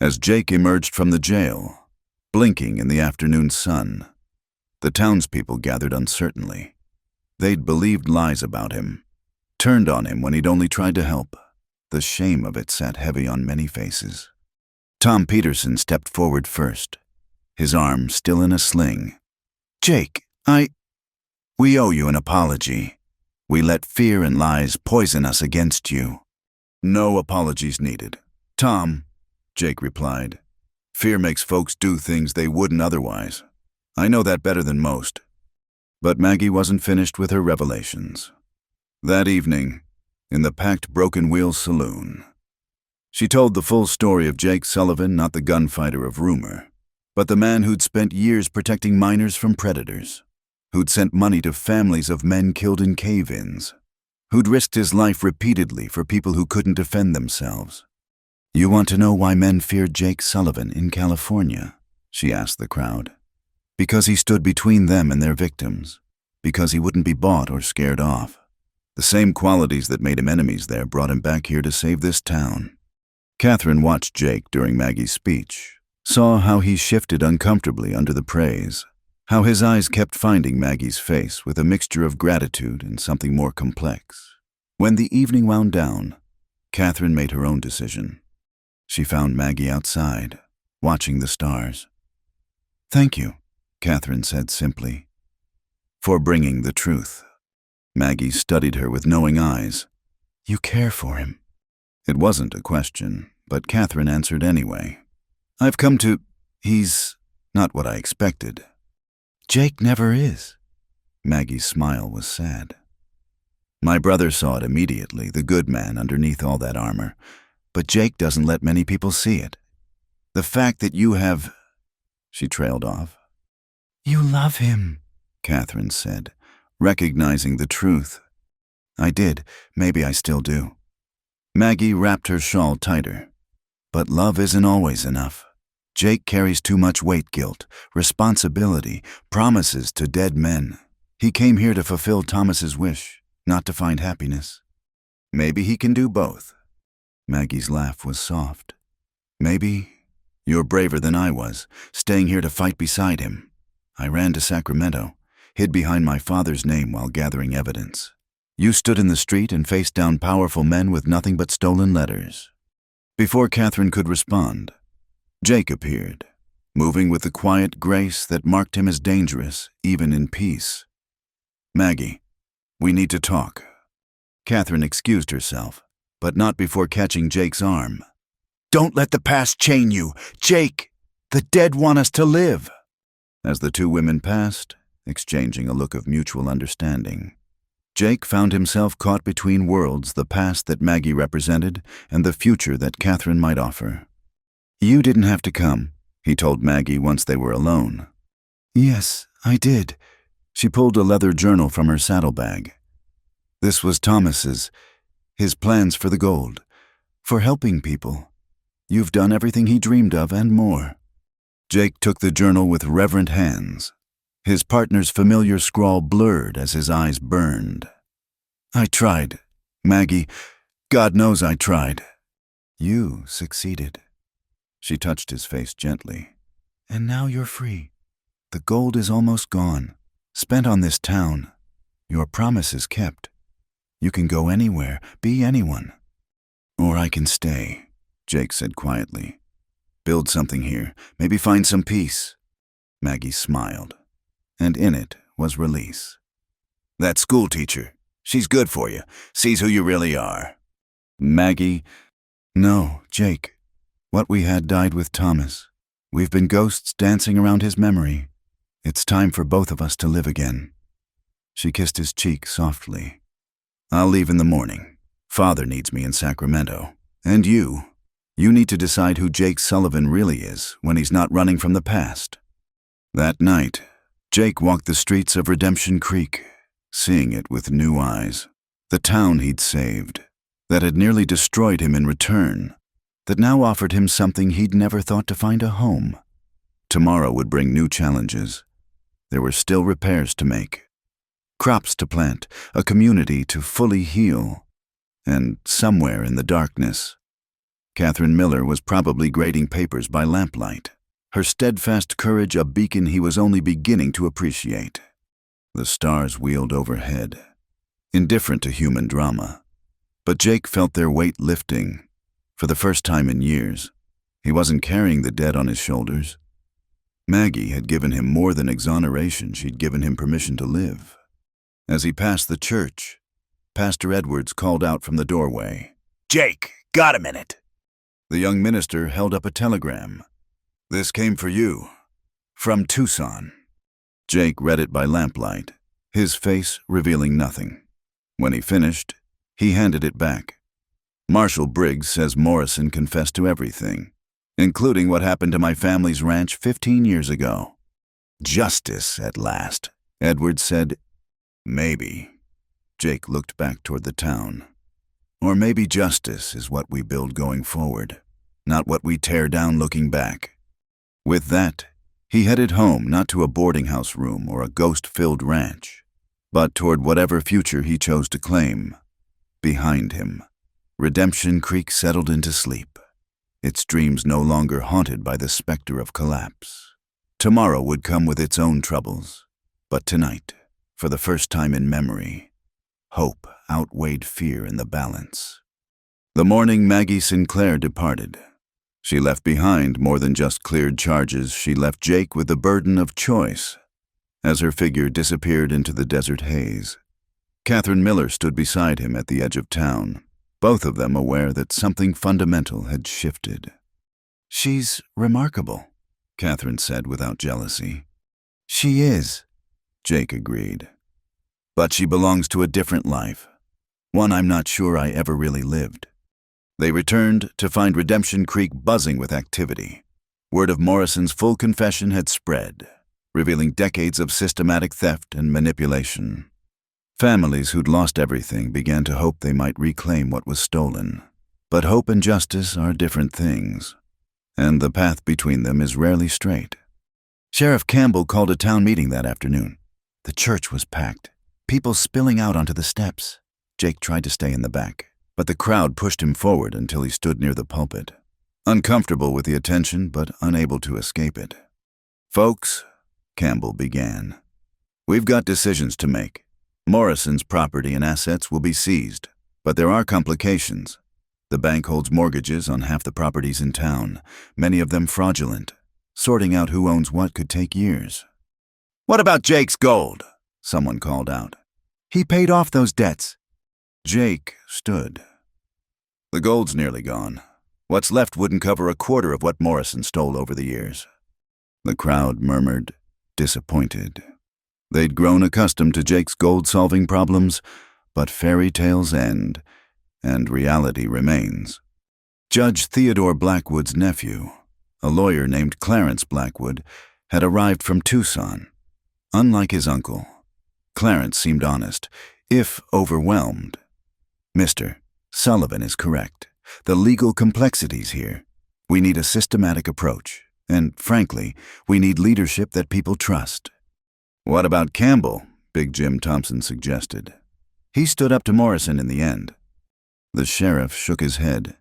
As Jake emerged from the jail, blinking in the afternoon sun, the townspeople gathered uncertainly. They'd believed lies about him, turned on him when he'd only tried to help. The shame of it sat heavy on many faces. Tom Peterson stepped forward first, his arm still in a sling. "Jake, we owe you an apology. We let fear and lies poison us against you." "No apologies needed, Tom," Jake replied. Fear makes folks do things they wouldn't otherwise. I know that better than most. But Maggie wasn't finished with her revelations. That evening, in the packed Broken Wheel saloon, she told the full story of Jake Sullivan, not the gunfighter of rumor, but the man who'd spent years protecting minors from predators, who'd sent money to families of men killed in cave-ins, who'd risked his life repeatedly for people who couldn't defend themselves. "You want to know why men feared Jake Sullivan in California?" she asked the crowd. "Because he stood between them and their victims. Because he wouldn't be bought or scared off. The same qualities that made him enemies there brought him back here to save this town." Catherine watched Jake during Maggie's speech, saw how he shifted uncomfortably under the praise, how his eyes kept finding Maggie's face with a mixture of gratitude and something more complex. When the evening wound down, Catherine made her own decision. She found Maggie outside, watching the stars. "Thank you," Catherine said simply, "for bringing the truth." Maggie studied her with knowing eyes. "You care for him?" It wasn't a question, but Catherine answered anyway. "I've come to... He's not what I expected." "Jake never is." Maggie's smile was sad. "My brother saw it immediately, the good man underneath all that armor. But Jake doesn't let many people see it. The fact that you have..." She trailed off. "You love him," Catherine said, recognizing the truth. "I did. Maybe I still do." Maggie wrapped her shawl tighter. "But love isn't always enough. Jake carries too much weight, guilt, responsibility, promises to dead men. He came here to fulfill Thomas's wish, not to find happiness. Maybe he can do both." Maggie's laugh was soft. "Maybe you're braver than I was, staying here to fight beside him. I ran to Sacramento, hid behind my father's name while gathering evidence. You stood in the street and faced down powerful men with nothing but stolen letters." Before Catherine could respond, Jake appeared, moving with the quiet grace that marked him as dangerous, even in peace. "Maggie, we need to talk." Catherine excused herself, but not before catching Jake's arm. "Don't let the past chain you! Jake, the dead want us to live!" As the two women passed, exchanging a look of mutual understanding, Jake found himself caught between worlds, the past that Maggie represented and the future that Catherine might offer. "You didn't have to come," he told Maggie once they were alone. "Yes, I did." She pulled a leather journal from her saddlebag. "This was Thomas's, his plans for the gold, for helping people. You've done everything he dreamed of and more." Jake took the journal with reverent hands. His partner's familiar scrawl blurred as his eyes burned. "I tried, Maggie. God knows I tried." "You succeeded." She touched his face gently. "And now you're free. The gold is almost gone, spent on this town. Your promise is kept. You can go anywhere, be anyone. Or I can stay," Jake said quietly. "Build something here, maybe find some peace." Maggie smiled, and in it was release. "That school teacher, she's good for you, sees who you really are." Maggie, "No, Jake. What we had died with Thomas. We've been ghosts dancing around his memory. It's time for both of us to live again." She kissed his cheek softly. "I'll leave in the morning. Father needs me in Sacramento. And you need to decide who Jake Sullivan really is when he's not running from the past." That night, Jake walked the streets of Redemption Creek, seeing it with new eyes. The town he'd saved, that had nearly destroyed him in return, that now offered him something he'd never thought to find a home. Tomorrow would bring new challenges. There were still repairs to make, crops to plant, a community to fully heal, and somewhere in the darkness, Catherine Miller was probably grading papers by lamplight, her steadfast courage a beacon he was only beginning to appreciate. The stars wheeled overhead, indifferent to human drama, but Jake felt their weight lifting. For the first time in years, he wasn't carrying the dead on his shoulders. Maggie had given him more than exoneration, she'd given him permission to live. As he passed the church, Pastor Edwards called out from the doorway, "Jake, got a minute?" The young minister held up a telegram. This came for you. From Tucson. Jake read it by lamplight, his face revealing nothing. When he finished, he handed it back. Marshal Briggs says Morrison confessed to everything, including what happened to my family's ranch 15 years ago. Justice, at last, Edwards said. Maybe. Jake looked back toward the town. Or maybe justice is what we build going forward, not what we tear down looking back. With that, he headed home, not to a boarding house room or a ghost-filled ranch, but toward whatever future he chose to claim. Behind him, Redemption Creek settled into sleep, its dreams no longer haunted by the specter of collapse. Tomorrow would come with its own troubles, but tonight, for the first time in memory, hope outweighed fear in the balance. The morning Maggie Sinclair departed. She left behind more than just cleared charges. She left Jake with the burden of choice. As her figure disappeared into the desert haze, Catherine Miller stood beside him at the edge of town, both of them aware that something fundamental had shifted. "She's remarkable," Catherine said without jealousy. "She is," Jake agreed. "But she belongs to a different life, one I'm not sure I ever really lived." They returned to find Redemption Creek buzzing with activity. Word of Morrison's full confession had spread, revealing decades of systematic theft and manipulation. Families who'd lost everything began to hope they might reclaim what was stolen. But hope and justice are different things, and the path between them is rarely straight. Sheriff Campbell called a town meeting that afternoon. The church was packed, people spilling out onto the steps. Jake tried to stay in the back, but the crowd pushed him forward until he stood near the pulpit, uncomfortable with the attention but unable to escape it. "Folks," Campbell began, "we've got decisions to make. Morrison's property and assets will be seized, but there are complications. The bank holds mortgages on half the properties in town, many of them fraudulent. Sorting out who owns what could take years." "What about Jake's gold?" someone called out. "He paid off those debts." Jake stood. "The gold's nearly gone. What's left wouldn't cover a quarter of what Morrison stole over the years." The crowd murmured, disappointed. They'd grown accustomed to Jake's gold-solving problems, but fairy tales end, and reality remains. Judge Theodore Blackwood's nephew, a lawyer named Clarence Blackwood, had arrived from Tucson. Unlike his uncle, Clarence seemed honest, if overwhelmed. "Mr. Sullivan is correct. The legal complexities here. We need a systematic approach, and frankly, we need leadership that people trust." "What about Campbell?" Big Jim Thompson suggested. "He stood up to Morrison in the end." The sheriff shook his head.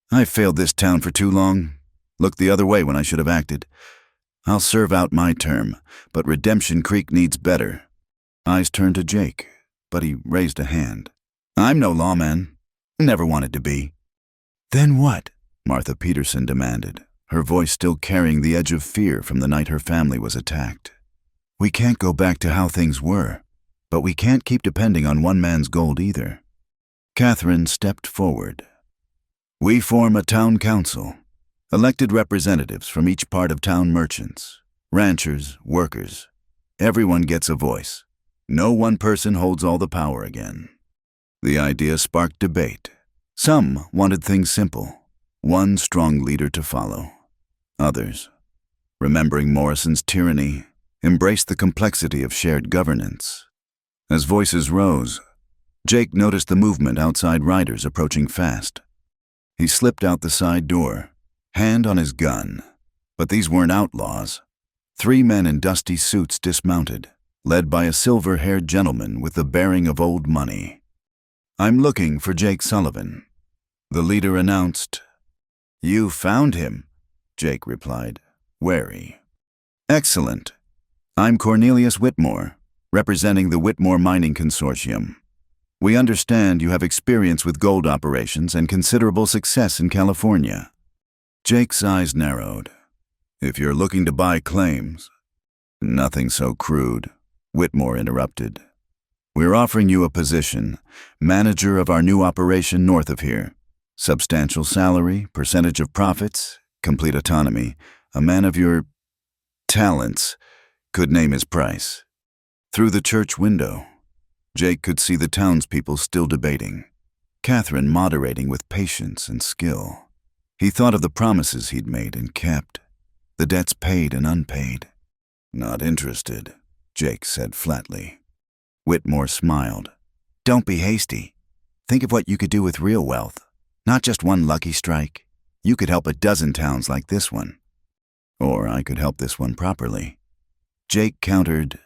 "I've failed this town for too long. Looked the other way when I should have acted. I'll serve out my term, but Redemption Creek needs better." Eyes turned to Jake, but he raised a hand. "I'm no lawman. Never wanted to be." "Then what?" Martha Peterson demanded, her voice still carrying the edge of fear from the night her family was attacked. "We can't go back to how things were, but we can't keep depending on one man's gold either." Catherine stepped forward. "We form a town council, elected representatives from each part of town: merchants, ranchers, workers. Everyone gets a voice. No one person holds all the power again." The idea sparked debate. Some wanted things simple, one strong leader to follow. Others, remembering Morrison's tyranny, embraced the complexity of shared governance. As voices rose, Jake noticed the movement outside riders approaching fast. He slipped out the side door, hand on his gun. But these weren't outlaws. 3 men in dusty suits dismounted, led by a silver-haired gentleman with the bearing of old money. "I'm looking for Jake Sullivan," the leader announced. "You found him," Jake replied, wary. "Excellent. I'm Cornelius Whitmore, representing the Whitmore Mining Consortium. We understand you have experience with gold operations and considerable success in California." Jake's eyes narrowed. "If you're looking to buy claims—" "Nothing so crude," Whitmore interrupted. "We're offering you a position, manager of our new operation north of here. Substantial salary, percentage of profits, complete autonomy, A man of your talents could name his price. Through the church window, Jake could see the townspeople still debating, Catherine moderating with patience and skill. He thought of the promises he'd made and kept, the debts paid and unpaid. Not interested, Jake said flatly. Whitmore smiled. Don't be hasty. Think of what you could do with real wealth, not just one lucky strike. You could help a dozen towns like this one. Or I could help this one properly. Jake countered,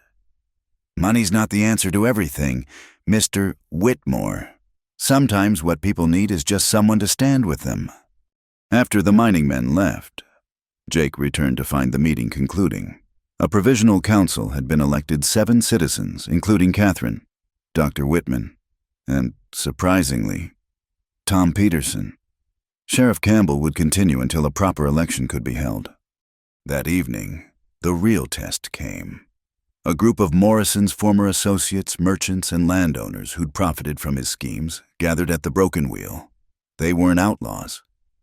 Money's not the answer to everything, Mr. Whitmore. Sometimes what people need is just someone to stand with them. After the mining men left, Jake returned to find the meeting concluding. A provisional council had been elected 7 citizens, including Catherine, Dr. Whitman, and, surprisingly, Tom Peterson. Sheriff Campbell would continue until a proper election could be held. That evening, the real test came. A group of Morrison's former associates, merchants, and landowners who'd profited from his schemes gathered at the Broken Wheel. They weren't outlaws,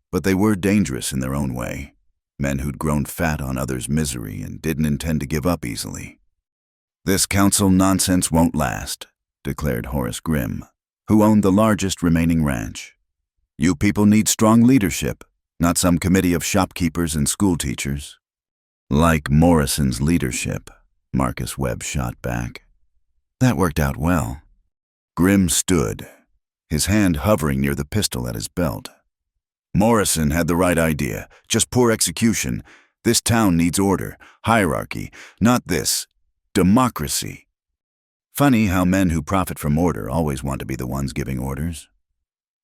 but they were dangerous in their own way. Men who'd grown fat on others' misery and didn't intend to give up easily. This council nonsense won't last, declared Horace Grimm, who owned the largest remaining ranch. You people need strong leadership, not some committee of shopkeepers and schoolteachers. Like Morrison's leadership, Marcus Webb shot back. That worked out well. Grimm stood, his hand hovering near the pistol at his belt. Morrison had the right idea, just poor execution. This town needs order, hierarchy, not this, democracy. Funny how men who profit from order always want to be the ones giving orders.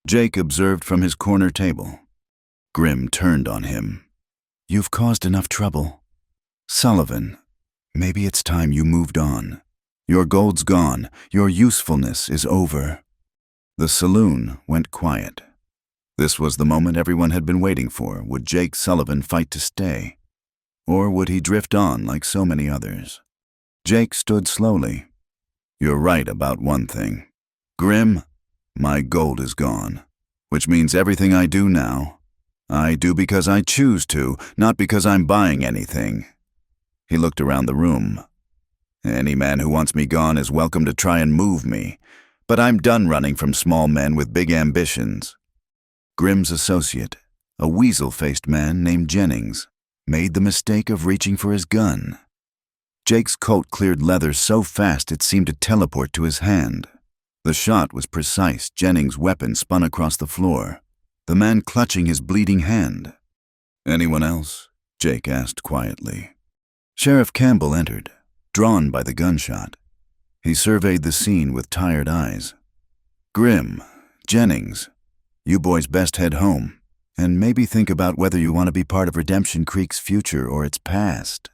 Jake observed from his corner table. Grimm turned on him. You've caused enough trouble. Sullivan, maybe it's time you moved on. Your gold's gone. Your usefulness is over. The saloon went quiet. This was the moment everyone had been waiting for. Would Jake Sullivan fight to stay? Or would he drift on like so many others? Jake stood slowly. You're right about one thing. Grimm, my gold is gone, which means everything I do now, I do because I choose to, not because I'm buying anything. He looked around the room. Any man who wants me gone is welcome to try and move me, but I'm done running from small men with big ambitions. Grimm's associate, a weasel-faced man named Jennings, made the mistake of reaching for his gun. Jake's coat cleared leather so fast it seemed to teleport to his hand. The shot was precise. Jennings' weapon spun across the floor, the man clutching his bleeding hand. Anyone else? Jake asked quietly. Sheriff Campbell entered, drawn by the gunshot. He surveyed the scene with tired eyes. Grimm, Jennings, you boys best head home, and maybe think about whether you want to be part of Redemption Creek's future or its past.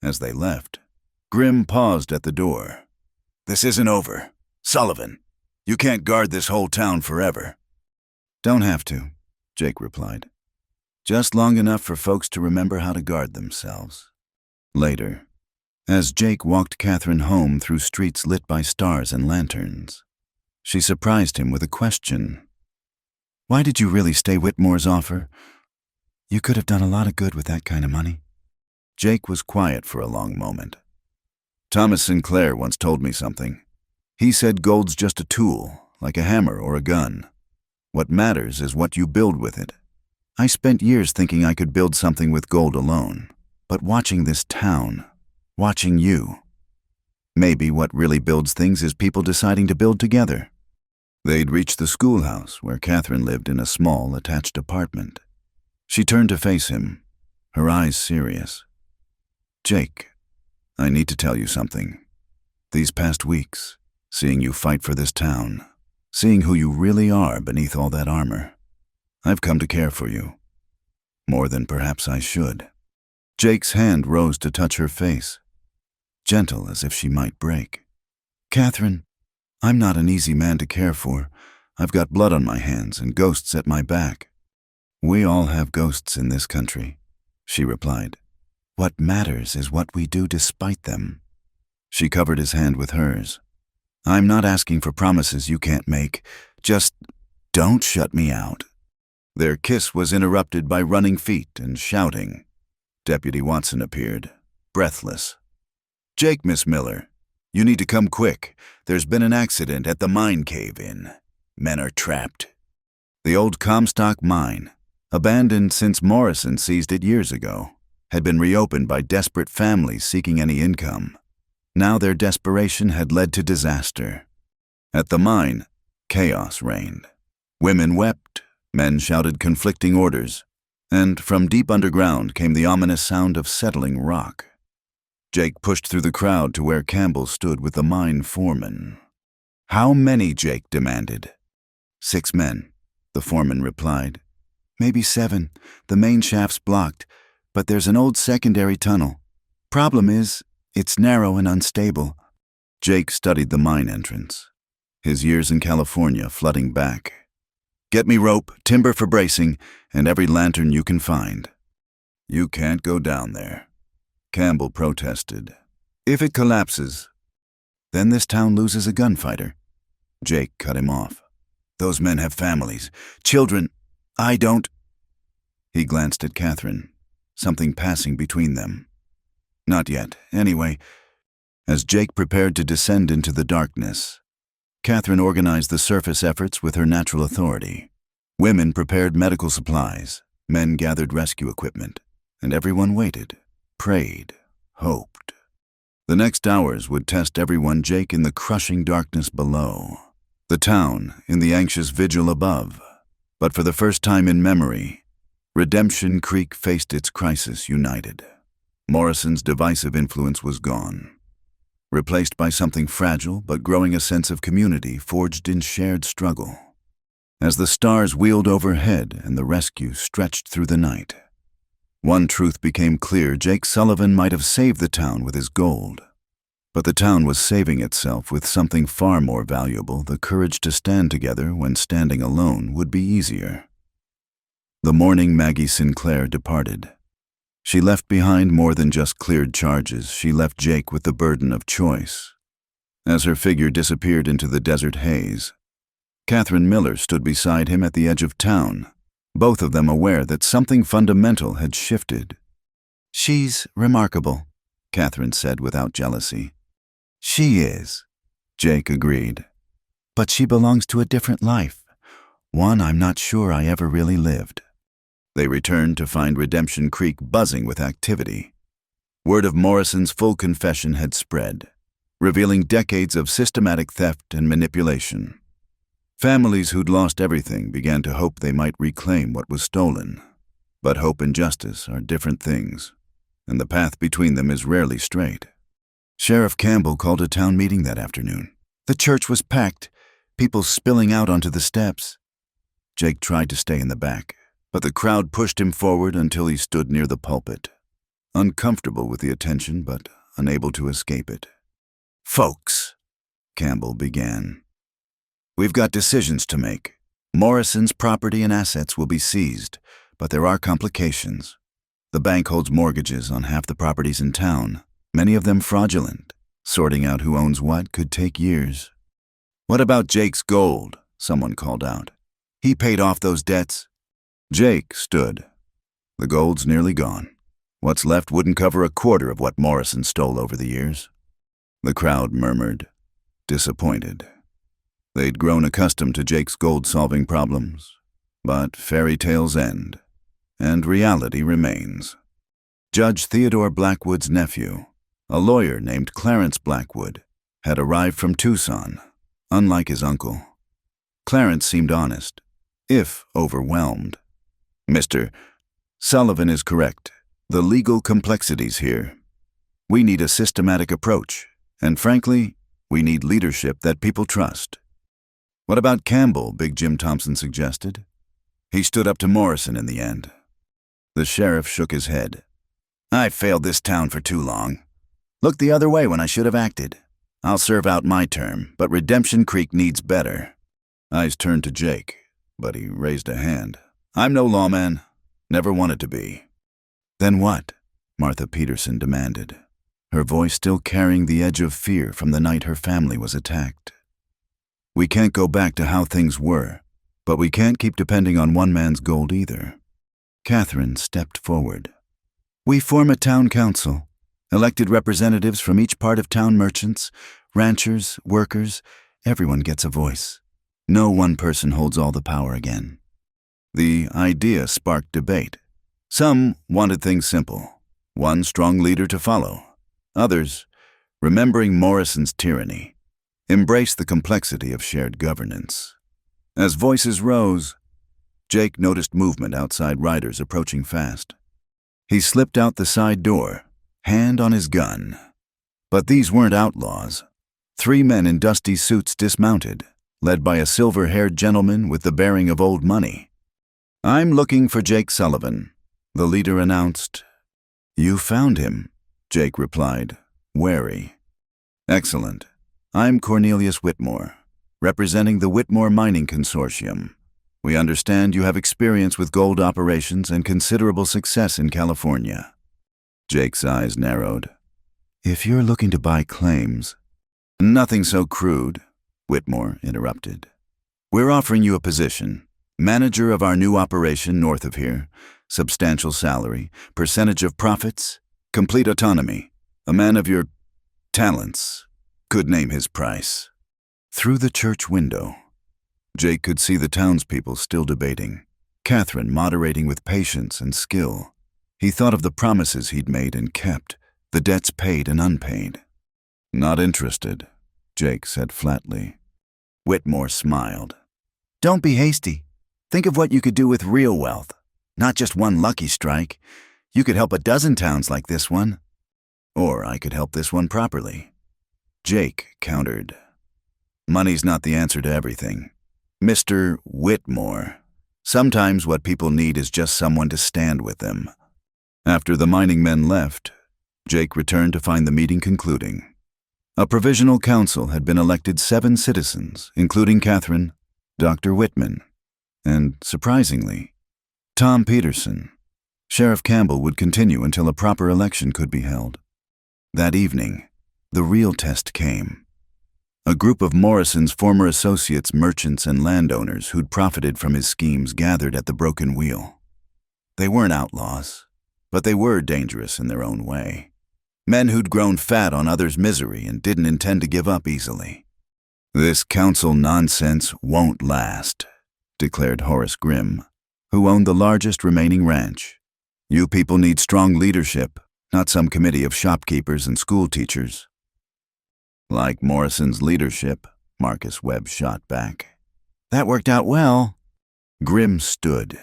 As they left, Grimm paused at the door. This isn't over. Sullivan, you can't guard this whole town forever. Don't have to, Jake replied. Just long enough for folks to remember how to guard themselves. Later, as Jake walked Catherine home through streets lit by stars and lanterns, she surprised him with a question. Why did you really stay Whitmore's offer? You could have done a lot of good with that kind of money. Jake was quiet for a long moment. Thomas Sinclair once told me something. He said gold's just a tool, like a hammer or a gun. What matters is what you build with it. I spent years thinking I could build something with gold alone, but watching this town, watching you, maybe what really builds things is people deciding to build together. They'd reached the schoolhouse where Catherine lived in a small, attached apartment. She turned to face him, her eyes serious. Jake, I need to tell you something. These past weeks, seeing you fight for this town, seeing who you really are beneath all that armor, I've come to care for you. More than perhaps I should. Jake's hand rose to touch her face, gentle as if she might break. Catherine, I'm not an easy man to care for. I've got blood on my hands and ghosts at my back. We all have ghosts in this country, she replied. What matters is what we do despite them. She covered his hand with hers. I'm not asking for promises you can't make. Just don't shut me out. Their kiss was interrupted by running feet and shouting. Deputy Watson appeared, breathless. "Jake, Miss Miller, you need to come quick. There's been an accident at the mine cave-in. Men are trapped." The old Comstock mine, abandoned since Morrison seized it years ago, had been reopened by desperate families seeking any income. Now their desperation had led to disaster. At the mine, chaos reigned. Women wept, men shouted conflicting orders, and from deep underground came the ominous sound of settling rock. Jake pushed through the crowd to where Campbell stood with the mine foreman. "How many?" Jake demanded. "6 men," the foreman replied. "Maybe 7. The main shaft's blocked, but there's an old secondary tunnel. Problem is, it's narrow and unstable." Jake studied the mine entrance, his years in California flooding back. "Get me rope, timber for bracing, and every lantern you can find." "You can't go down there," Campbell protested. "If it collapses, then this town loses a gunfighter." Jake cut him off. "Those men have families, children. I don't." He glanced at Catherine, something passing between them. "Not yet, anyway." As Jake prepared to descend into the darkness, Catherine organized the surface efforts with her natural authority. Women prepared medical supplies, men gathered rescue equipment, and everyone waited, prayed, hoped. The next hours would test everyone, Jake in the crushing darkness below, the town in the anxious vigil above. But for the first time in memory, Redemption Creek faced its crisis united. Morrison's divisive influence was gone, replaced by something fragile but growing, a sense of community forged in shared struggle. As the stars wheeled overhead and the rescue stretched through the night, one truth became clear: Jake Sullivan might have saved the town with his gold, but the town was saving itself with something far more valuable: the courage to stand together when standing alone would be easier. The morning Maggie Sinclair departed, she left behind more than just cleared charges. She left Jake with the burden of choice. As her figure disappeared into the desert haze, Catherine Miller stood beside him at the edge of town, both of them aware that something fundamental had shifted. "She's remarkable," Catherine said without jealousy. "She is," Jake agreed. "But she belongs to a different life, one I'm not sure I ever really lived." They returned to find Redemption Creek buzzing with activity. Word of Morrison's full confession had spread, revealing decades of systematic theft and manipulation. Families who'd lost everything began to hope they might reclaim what was stolen. But hope and justice are different things, and the path between them is rarely straight. Sheriff Campbell called a town meeting that afternoon. The church was packed, people spilling out onto the steps. Jake tried to stay in the back, but the crowd pushed him forward until he stood near the pulpit, uncomfortable with the attention but unable to escape it. "Folks," Campbell began, "we've got decisions to make. Morrison's property and assets will be seized, but there are complications. The bank holds mortgages on half the properties in town, many of them fraudulent. Sorting out who owns what could take years." "What about Jake's gold?" someone called out. "He paid off those debts." Jake stood. "The gold's nearly gone. What's left wouldn't cover a quarter of what Morrison stole over the years." The crowd murmured, disappointed. They'd grown accustomed to Jake's gold-solving problems, but fairy tales end, and reality remains. Judge Theodore Blackwood's nephew, a lawyer named Clarence Blackwood, had arrived from Tucson, unlike his uncle. Clarence seemed honest, if overwhelmed. "Mr. Sullivan is correct. The legal complexities here. We need a systematic approach, and frankly, we need leadership that people trust." "What about Campbell?" Big Jim Thompson suggested. "He stood up to Morrison in the end." The sheriff shook his head. "I failed this town for too long. Looked the other way when I should have acted. I'll serve out my term, but Redemption Creek needs better." Eyes turned to Jake, but he raised a hand. "I'm no lawman. Never wanted to be." "Then what?" Martha Peterson demanded, her voice still carrying the edge of fear from the night her family was attacked. "We can't go back to how things were, but we can't keep depending on one man's gold either." Catherine stepped forward. We form a town council, elected representatives from each part of town: merchants, ranchers, workers. Everyone gets a voice. No one person holds all the power again. The idea sparked debate. Some wanted things simple, one strong leader to follow. Others, remembering Morrison's tyranny, embraced the complexity of shared governance. As voices rose, Jake noticed movement outside, riders approaching fast. He slipped out the side door, hand on his gun. But these weren't outlaws. 3 men in dusty suits dismounted, led by a silver-haired gentleman with the bearing of old money. "I'm looking for Jake Sullivan," the leader announced. "You found him," Jake replied, wary. "Excellent. I'm Cornelius Whitmore, representing the Whitmore Mining Consortium. We understand you have experience with gold operations and considerable success in California." Jake's eyes narrowed. "If you're looking to buy claims—" "Nothing so crude," Whitmore interrupted. "We're offering you a position, manager of our new operation north of here, substantial salary, percentage of profits, complete autonomy. A man of your talents could name his price." Through the church window, Jake could see the townspeople still debating, Catherine moderating with patience and skill. He thought of the promises he'd made and kept, the debts paid and unpaid. "Not interested," Jake said flatly. Whitmore smiled. "Don't be hasty. Think of what you could do with real wealth, not just one lucky strike. You could help a dozen towns like this one. Or I could help this one properly." Jake countered. "Money's not the answer to everything. Mr. Whitmore, sometimes what people need is just someone to stand with them." After the mining men left, Jake returned to find the meeting concluding. A provisional council had been elected 7 citizens, including Catherine, Dr. Whitman, and, surprisingly, Tom Peterson. Sheriff Campbell would continue until a proper election could be held. That evening, the real test came. A group of Morrison's former associates, merchants, and landowners who'd profited from his schemes gathered at the Broken Wheel. They weren't outlaws, but they were dangerous in their own way. Men who'd grown fat on others' misery and didn't intend to give up easily. "This council nonsense won't last," declared Horace Grimm, who owned the largest remaining ranch. "You people need strong leadership, not some committee of shopkeepers and school teachers." "Like Morrison's leadership," Marcus Webb shot back. "That worked out well." Grimm stood,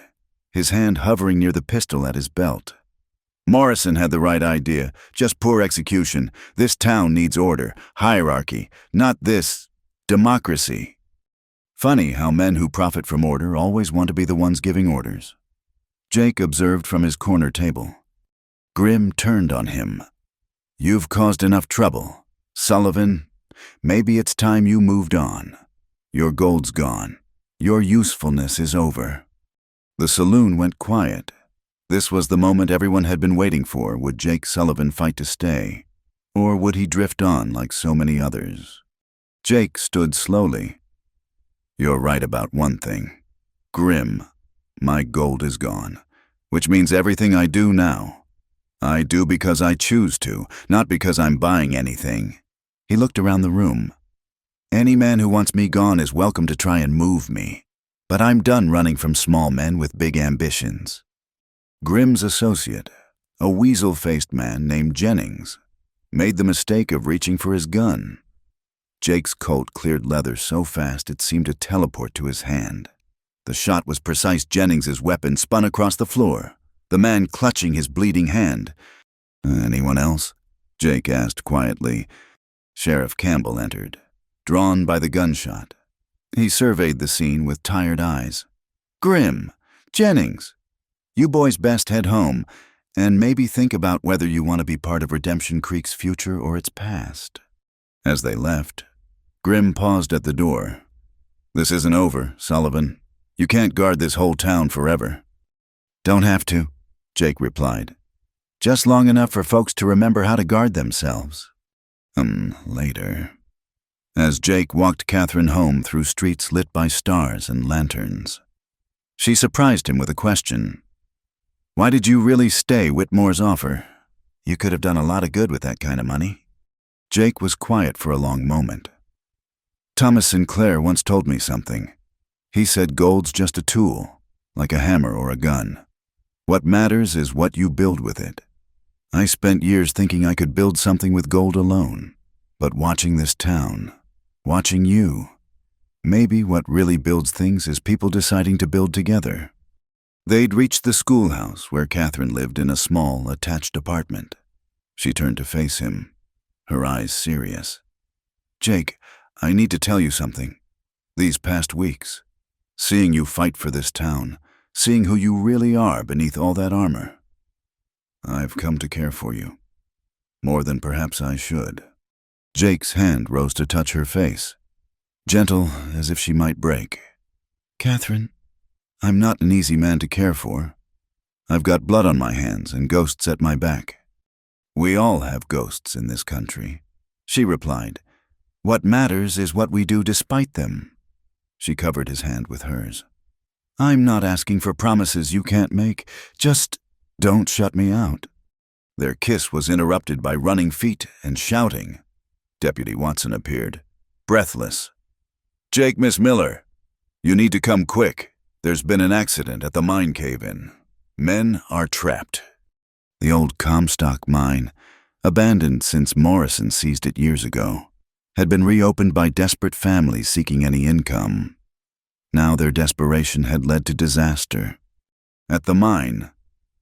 his hand hovering near the pistol at his belt. "Morrison had the right idea, just poor execution. This town needs order, hierarchy, not this democracy." Funny how men who profit from order always want to be the ones giving orders. Jake observed from his corner table. Grimm turned on him. "You've caused enough trouble. Sullivan, maybe it's time you moved on. Your gold's gone. Your usefulness is over." The saloon went quiet. This was the moment everyone had been waiting for. Would Jake Sullivan fight to stay? Or would he drift on like so many others? Jake stood slowly. "You're right about one thing. Grimm, my gold is gone, which means everything I do now, I do because I choose to, not because I'm buying anything." He looked around the room. "Any man who wants me gone is welcome to try and move me, but I'm done running from small men with big ambitions." Grimm's associate, a weasel-faced man named Jennings, made the mistake of reaching for his gun. Jake's Colt cleared leather so fast it seemed to teleport to his hand. The shot was precise. Jennings's weapon spun across the floor, the man clutching his bleeding hand. "Anyone else?" Jake asked quietly. Sheriff Campbell entered, drawn by the gunshot. He surveyed the scene with tired eyes. "Grimm, Jennings, you boys best head home, and maybe think about whether you want to be part of Redemption Creek's future or its past." As they left, Grimm paused at the door. "This isn't over, Sullivan. You can't guard this whole town forever." "Don't have to," Jake replied. "Just long enough for folks to remember how to guard themselves." Later. As Jake walked Catherine home through streets lit by stars and lanterns, she surprised him with a question. Why did you really stay Whitmore's offer? You could have done a lot of good with that kind of money. Jake was quiet for a long moment. Thomas Sinclair once told me something. He said gold's just a tool, like a hammer or a gun. What matters is what you build with it. I spent years thinking I could build something with gold alone. But watching this town, watching you, maybe what really builds things is people deciding to build together. They'd reached the schoolhouse where Catherine lived in a small, attached apartment. She turned to face him, her eyes serious. Jake, I need to tell you something. These past weeks, seeing you fight for this town, seeing who you really are beneath all that armor, I've come to care for you. More than perhaps I should. Jake's hand rose to touch her face, gentle as if she might break. Catherine, I'm not an easy man to care for. I've got blood on my hands and ghosts at my back. We all have ghosts in this country, she replied. What matters is what we do despite them. She covered his hand with hers. I'm not asking for promises you can't make. Just don't shut me out. Their kiss was interrupted by running feet and shouting. Deputy Watson appeared, breathless. Jake, Miss Miller, you need to come quick. There's been an accident at the mine cave-in. Men are trapped. The old Comstock mine, abandoned since Morrison seized it years ago, had been reopened by desperate families seeking any income. Now their desperation had led to disaster. At the mine,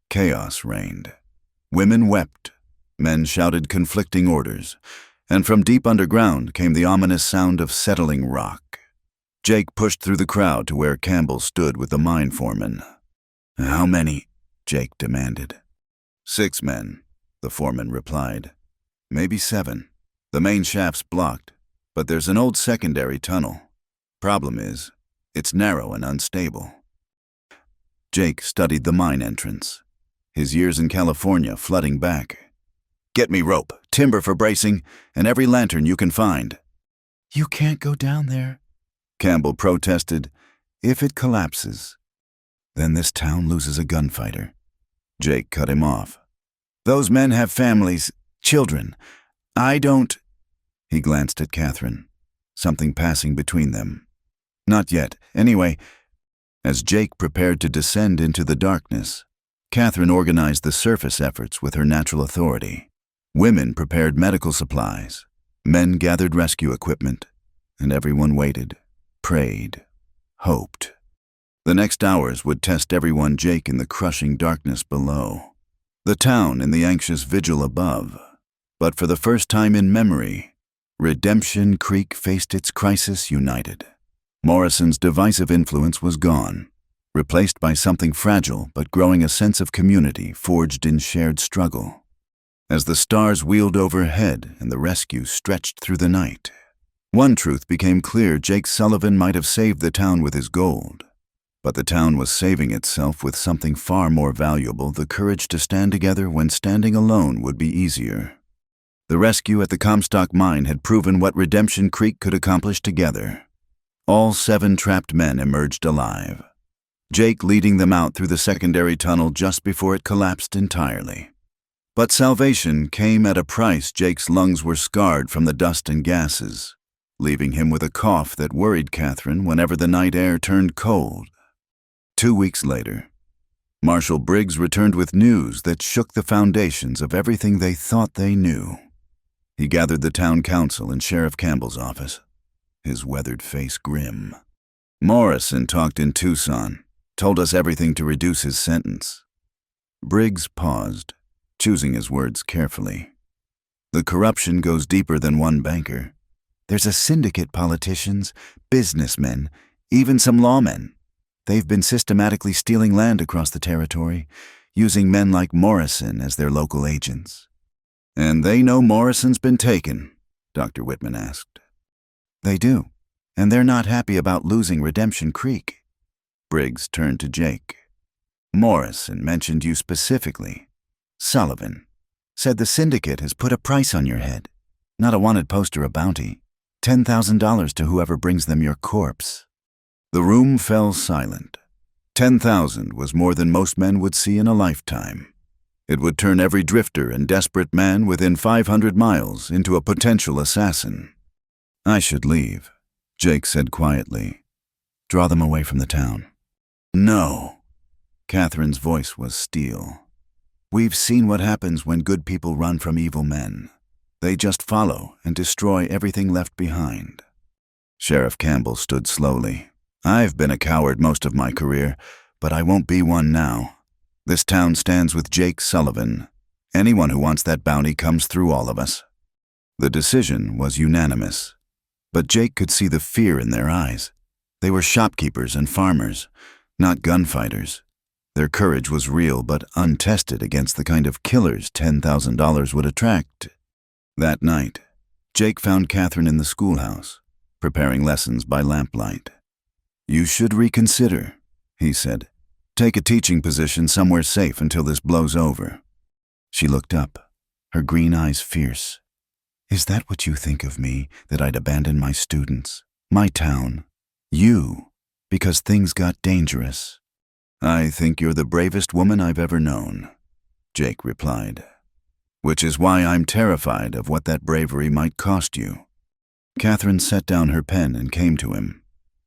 chaos reigned. Women wept, men shouted conflicting orders, and from deep underground came the ominous sound of settling rock. Jake pushed through the crowd to where Campbell stood with the mine foreman. How many? Jake demanded. 6 men, the foreman replied. Maybe 7. The main shaft's blocked, but there's an old secondary tunnel. Problem is, it's narrow and unstable. Jake studied the mine entrance, his years in California flooding back. Get me rope, timber for bracing, and every lantern you can find. You can't go down there, Campbell protested. If it collapses, then this town loses a gunfighter. Jake cut him off. Those men have families, children. I don't... He glanced at Catherine, something passing between them. Not yet. Anyway, as Jake prepared to descend into the darkness, Catherine organized the surface efforts with her natural authority. Women prepared medical supplies, men gathered rescue equipment, and everyone waited, prayed, hoped. The next hours would test everyone Jake in the crushing darkness below, the town in the anxious vigil above. But for the first time in memory, Redemption Creek faced its crisis united. Morrison's divisive influence was gone, replaced by something fragile but growing a sense of community forged in shared struggle. As the stars wheeled overhead and the rescue stretched through the night, one truth became clear: Jake Sullivan might have saved the town with his gold, but the town was saving itself with something far more valuable: the courage to stand together when standing alone would be easier. The rescue at the Comstock mine had proven what Redemption Creek could accomplish together. All 7 trapped men emerged alive, Jake leading them out through the secondary tunnel just before it collapsed entirely. But salvation came at a price. Jake's lungs were scarred from the dust and gases, leaving him with a cough that worried Catherine whenever the night air turned cold. 2 weeks later, Marshal Briggs returned with news that shook the foundations of everything they thought they knew. He gathered the town council in Sheriff Campbell's office, his weathered face grim. Morrison talked in Tucson, told us everything to reduce his sentence. Briggs paused, choosing his words carefully. The corruption goes deeper than one banker. There's a syndicate: politicians, businessmen, even some lawmen. They've been systematically stealing land across the territory, using men like Morrison as their local agents. And they know Morrison's been taken? Dr. Whitman asked. They do, and they're not happy about losing Redemption Creek. Briggs turned to Jake. Morrison mentioned you specifically. Sullivan said the syndicate has put a price on your head. Not a wanted post or a bounty. $10,000 to whoever brings them your corpse. The room fell silent. $10,000 was more than most men would see in a lifetime. It would turn every drifter and desperate man within 500 miles into a potential assassin. "I should leave," Jake said quietly. "Draw them away from the town." "No." Catherine's voice was steel. "We've seen what happens when good people run from evil men. They just follow and destroy everything left behind." Sheriff Campbell stood slowly. "I've been a coward most of my career, but I won't be one now. This town stands with Jake Sullivan. Anyone who wants that bounty comes through all of us." The decision was unanimous, but Jake could see the fear in their eyes. They were shopkeepers and farmers, not gunfighters. Their courage was real but untested against the kind of killers $10,000 would attract. That night, Jake found Catherine in the schoolhouse, preparing lessons by lamplight. "You should reconsider," he said. "Take a teaching position somewhere safe until this blows over." She looked up, her green eyes fierce. "Is that what you think of me, that I'd abandon my students, my town, you, because things got dangerous?" "I think you're the bravest woman I've ever known," Jake replied. "Which is why I'm terrified of what that bravery might cost you." Catherine set down her pen and came to him.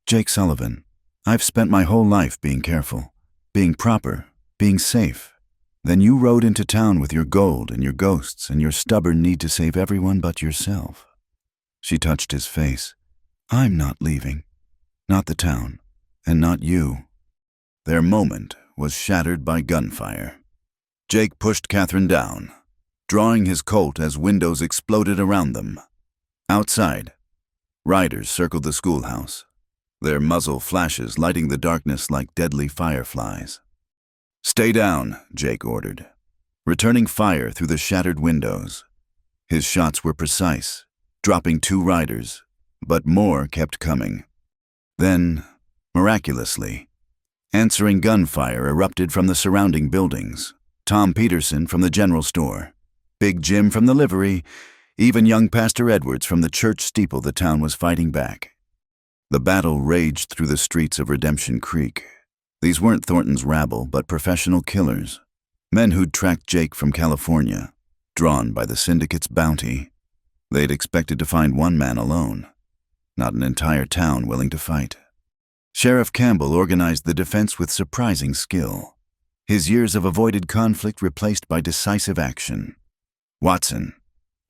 "Jake Sullivan, I've spent my whole life being careful, being proper, being safe. Then you rode into town with your gold and your ghosts and your stubborn need to save everyone but yourself." She touched his face. "I'm not leaving. Not the town, and not you." Their moment was shattered by gunfire. Jake pushed Catherine down, drawing his Colt as windows exploded around them. Outside, riders circled the schoolhouse, their muzzle flashes lighting the darkness like deadly fireflies. "Stay down," Jake ordered, returning fire through the shattered windows. His shots were precise, dropping 2 riders, but more kept coming. Then, miraculously, answering gunfire erupted from the surrounding buildings. Tom Peterson from the general store, Big Jim from the livery, even young Pastor Edwards from the church steeple the town was fighting back. The battle raged through the streets of Redemption Creek. These weren't Thornton's rabble, but professional killers, men who'd tracked Jake from California, drawn by the syndicate's bounty. They'd expected to find one man alone, not an entire town willing to fight. Sheriff Campbell organized the defense with surprising skill, his years of avoided conflict replaced by decisive action. "Watson,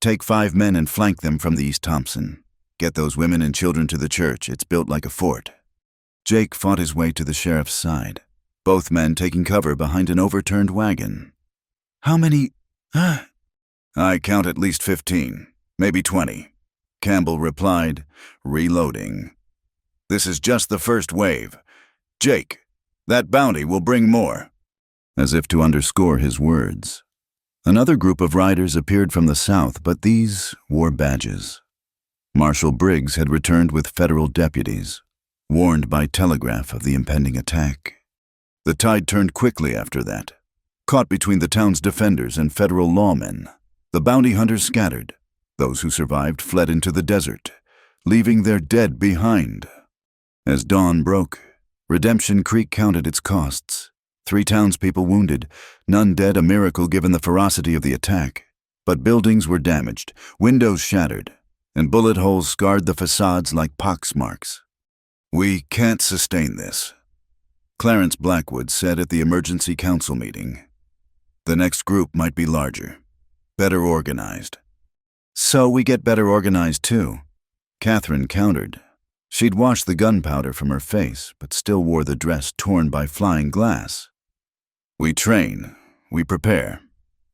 take 5 men and flank them from the East Thompson. Get those women and children to the church. It's built like a fort." Jake fought his way to the sheriff's side, both men taking cover behind an overturned wagon. "How many? "I count at least 15, maybe 20, Campbell replied, reloading. "This is just the first wave. Jake, that bounty will bring more." As if to underscore his words, another group of riders appeared from the south, but these wore badges. Marshal Briggs had returned with federal deputies, warned by telegraph of the impending attack. The tide turned quickly after that. Caught between the town's defenders and federal lawmen, the bounty hunters scattered. Those who survived fled into the desert, leaving their dead behind. As dawn broke, Redemption Creek counted its costs. 3 townspeople wounded, none dead, a miracle given the ferocity of the attack. But buildings were damaged, windows shattered, and bullet holes scarred the facades like pox marks. "We can't sustain this," Clarence Blackwood said at the emergency council meeting. "The next group might be larger, better organized." "So we get better organized too," Catherine countered. She'd washed the gunpowder from her face, but still wore the dress torn by flying glass. "We train, we prepare,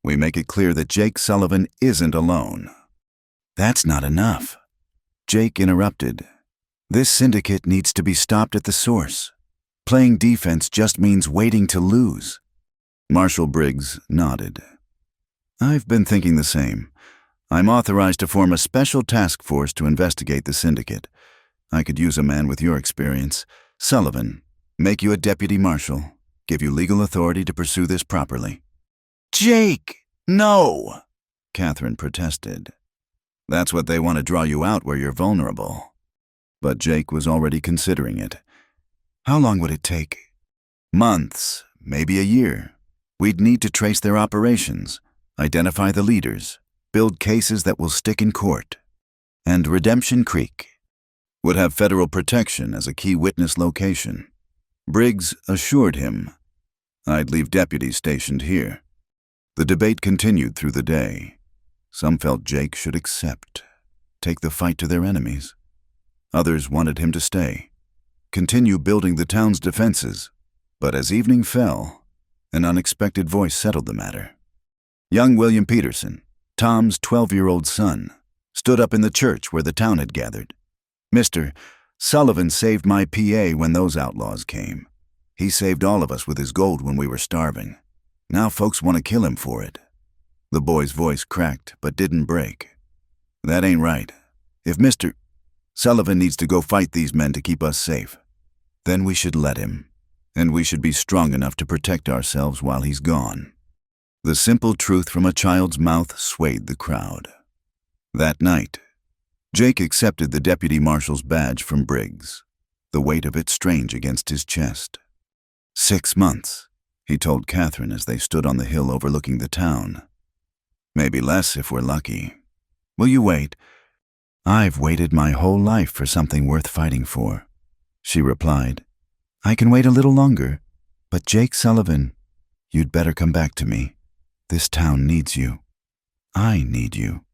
we make it clear that Jake Sullivan isn't alone." "That's not enough," Jake interrupted. "This syndicate needs to be stopped at the source. Playing defense just means waiting to lose." Marshal Briggs nodded. "I've been thinking the same. I'm authorized to form a special task force to investigate the syndicate. I could use a man with your experience. Sullivan, make you a deputy marshal, give you legal authority to pursue this properly." "Jake, no!" Catherine protested. "That's what they want to draw you out where you're vulnerable." But Jake was already considering it. "How long would it take?" Months, maybe a year. We'd need to trace their operations, identify the leaders, build cases that will stick in court. And Redemption Creek would have federal protection as a key witness location. Briggs assured him I'd leave deputies stationed here. The debate continued through the day. Some felt Jake should accept, take the fight to their enemies. Others wanted him to stay, continue building the town's defenses. But as evening fell, an unexpected voice settled the matter. Young William Peterson, Tom's 12-year-old son, stood up in the church where the town had gathered. "Mr. Sullivan saved my PA when those outlaws came. He saved all of us with his gold when we were starving. Now folks want to kill him for it." The boy's voice cracked but didn't break. "That ain't right. If Mr. Sullivan needs to go fight these men to keep us safe, then we should let him, and we should be strong enough to protect ourselves while he's gone." The simple truth from a child's mouth swayed the crowd. That night, Jake accepted the deputy marshal's badge from Briggs, the weight of it strange against his chest. 6 months, he told Catherine as they stood on the hill overlooking the town. "Maybe less if we're lucky. Will you wait?" "I've waited my whole life for something worth fighting for," she replied. "I can wait a little longer, but Jake Sullivan, you'd better come back to me. This town needs you. I need you."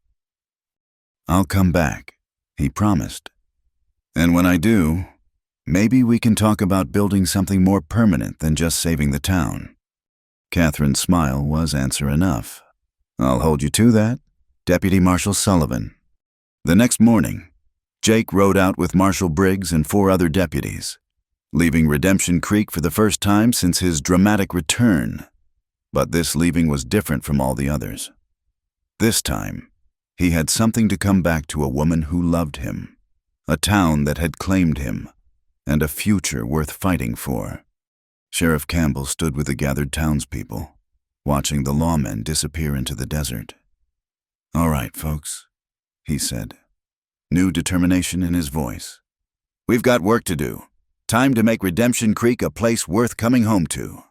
"I'll come back," he promised. "And when I do, maybe we can talk about building something more permanent than just saving the town." Catherine's smile was answer enough. "I'll hold you to that, Deputy Marshal Sullivan." The next morning, Jake rode out with Marshal Briggs and 4 other deputies, leaving Redemption Creek for the first time since his dramatic return. But this leaving was different from all the others. This time, he had something to come back to: a woman who loved him, a town that had claimed him, and a future worth fighting for. Sheriff Campbell stood with the gathered townspeople, watching the lawmen disappear into the desert. "All right, folks," he said, new determination in his voice. "We've got work to do. Time to make Redemption Creek a place worth coming home to."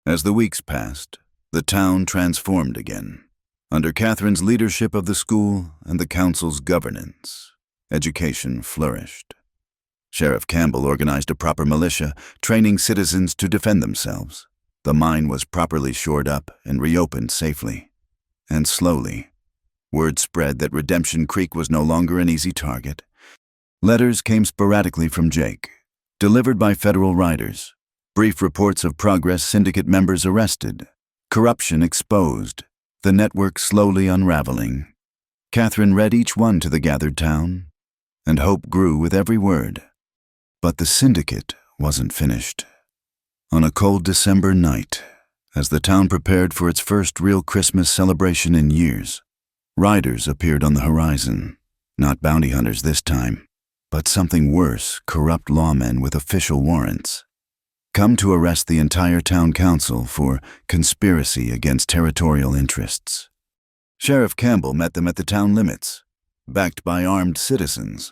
As the weeks passed, the town transformed again. Under Catherine's leadership of the school and the council's governance, education flourished. Sheriff Campbell organized a proper militia, training citizens to defend themselves. The mine was properly shored up and reopened safely. And slowly, word spread that Redemption Creek was no longer an easy target. Letters came sporadically from Jake, delivered by federal riders. Brief reports of progress: syndicate members arrested, corruption exposed, the network slowly unraveling. Catherine read each one to the gathered town, and hope grew with every word. But the syndicate wasn't finished. On a cold December night, as the town prepared for its first real Christmas celebration in years, riders appeared on the horizon. Not bounty hunters this time, but something worse: corrupt lawmen with official warrants, come to arrest the entire town council for conspiracy against territorial interests. Sheriff Campbell met them at the town limits, backed by armed citizens.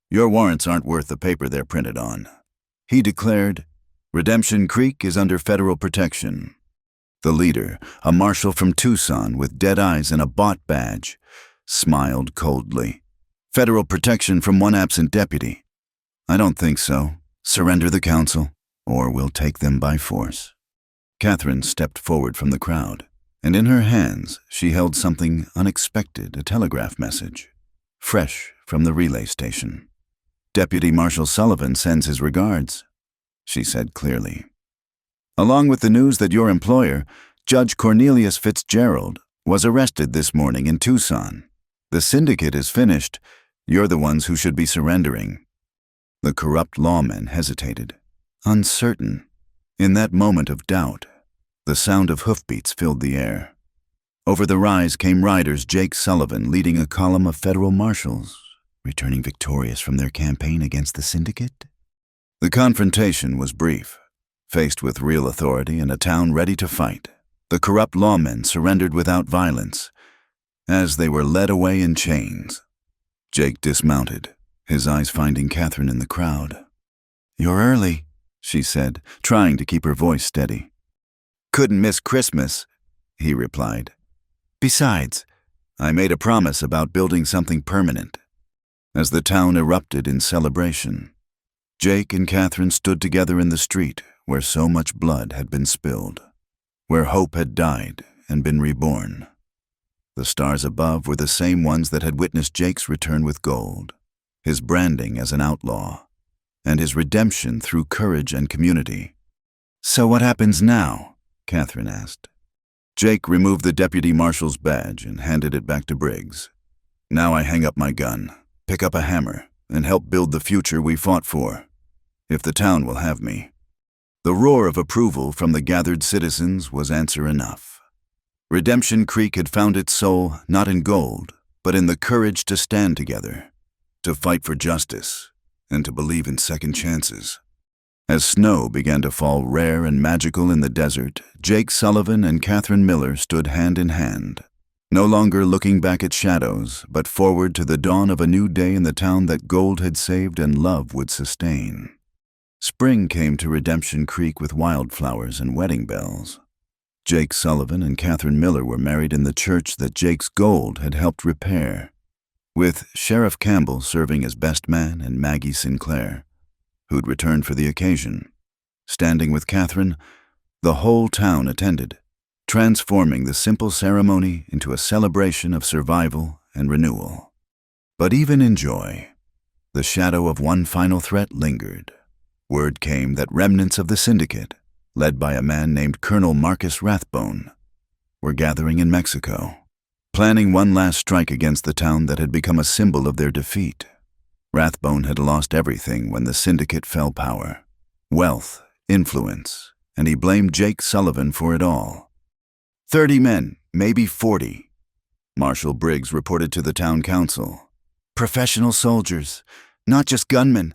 "Your warrants aren't worth the paper they're printed on," he declared. "Redemption Creek is under federal protection." The leader, a marshal from Tucson with dead eyes and a bought badge, smiled coldly. "Federal protection from one absent deputy? I don't think so. Surrender the council, or we'll take them by force." Catherine stepped forward from the crowd, and in her hands she held something unexpected: a telegraph message, fresh from the relay station. "Deputy Marshal Sullivan sends his regards," she said clearly. "Along with the news that your employer, Judge Cornelius Fitzgerald, was arrested this morning in Tucson. The syndicate is finished. You're the ones who should be surrendering." The corrupt lawmen hesitated, uncertain. In that moment of doubt, the sound of hoofbeats filled the air. Over the rise came riders: Jake Sullivan leading a column of federal marshals, returning victorious from their campaign against the syndicate. The confrontation was brief. Faced with real authority and a town ready to fight, the corrupt lawmen surrendered without violence. As they were led away in chains, Jake dismounted, his eyes finding Catherine in the crowd. "You're early," she said, trying to keep her voice steady. Couldn't miss Christmas, he replied. Besides, I made a promise about building something permanent. As the town erupted in celebration, Jake and Catherine stood together in the street where so much blood had been spilled, where hope had died and been reborn. The stars above were the same ones that had witnessed Jake's return with gold, his branding as an outlaw, and his redemption through courage and community. So what happens now? Catherine asked. Jake removed the deputy marshal's badge and handed it back to Briggs. Now I hang up my gun, pick up a hammer, and help build the future we fought for, if the town will have me. The roar of approval from the gathered citizens was answer enough. Redemption Creek had found its soul not in gold, but in the courage to stand together, to fight for justice, and to believe in second chances. As snow began to fall rare and magical in the desert, Jake Sullivan and Catherine Miller stood hand in hand, no longer looking back at shadows, but forward to the dawn of a new day in the town that gold had saved and love would sustain. Spring came to Redemption Creek with wildflowers and wedding bells. Jake Sullivan and Catherine Miller were married in the church that Jake's gold had helped repair, with Sheriff Campbell serving as best man and Maggie Sinclair, who'd returned for the occasion. Standing with Catherine, the whole town attended, transforming the simple ceremony into a celebration of survival and renewal. But even in joy, the shadow of one final threat lingered. Word came that remnants of the syndicate, led by a man named Colonel Marcus Rathbone, were gathering in Mexico, planning one last strike against the town that had become a symbol of their defeat. Rathbone had lost everything when the syndicate fell power, wealth, influence, and he blamed Jake Sullivan for it all. 30 men, maybe 40. Marshal Briggs reported to the town council. Professional soldiers, not just gunmen.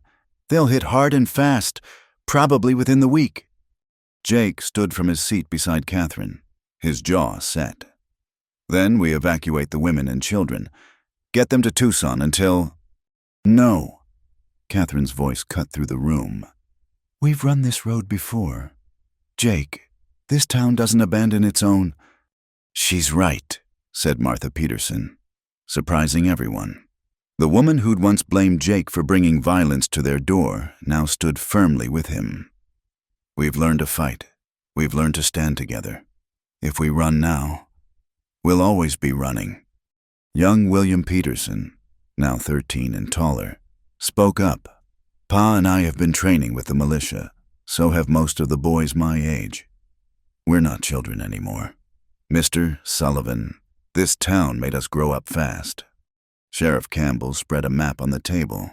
They'll hit hard and fast, probably within the week. Jake stood from his seat beside Catherine, his jaw set. Then we evacuate the women and children. Get them to Tucson until... No. Catherine's voice cut through the room. We've run this road before. Jake, this town doesn't abandon its own... She's right, said Martha Peterson, surprising everyone. The woman who'd once blamed Jake for bringing violence to their door now stood firmly with him. We've learned to fight. We've learned to stand together. If we run now, we'll always be running. Young William Peterson, now 13 and taller, spoke up. Pa and I have been training with the militia. So have most of the boys my age. We're not children anymore. Mr. Sullivan, this town made us grow up fast. Sheriff Campbell spread a map on the table.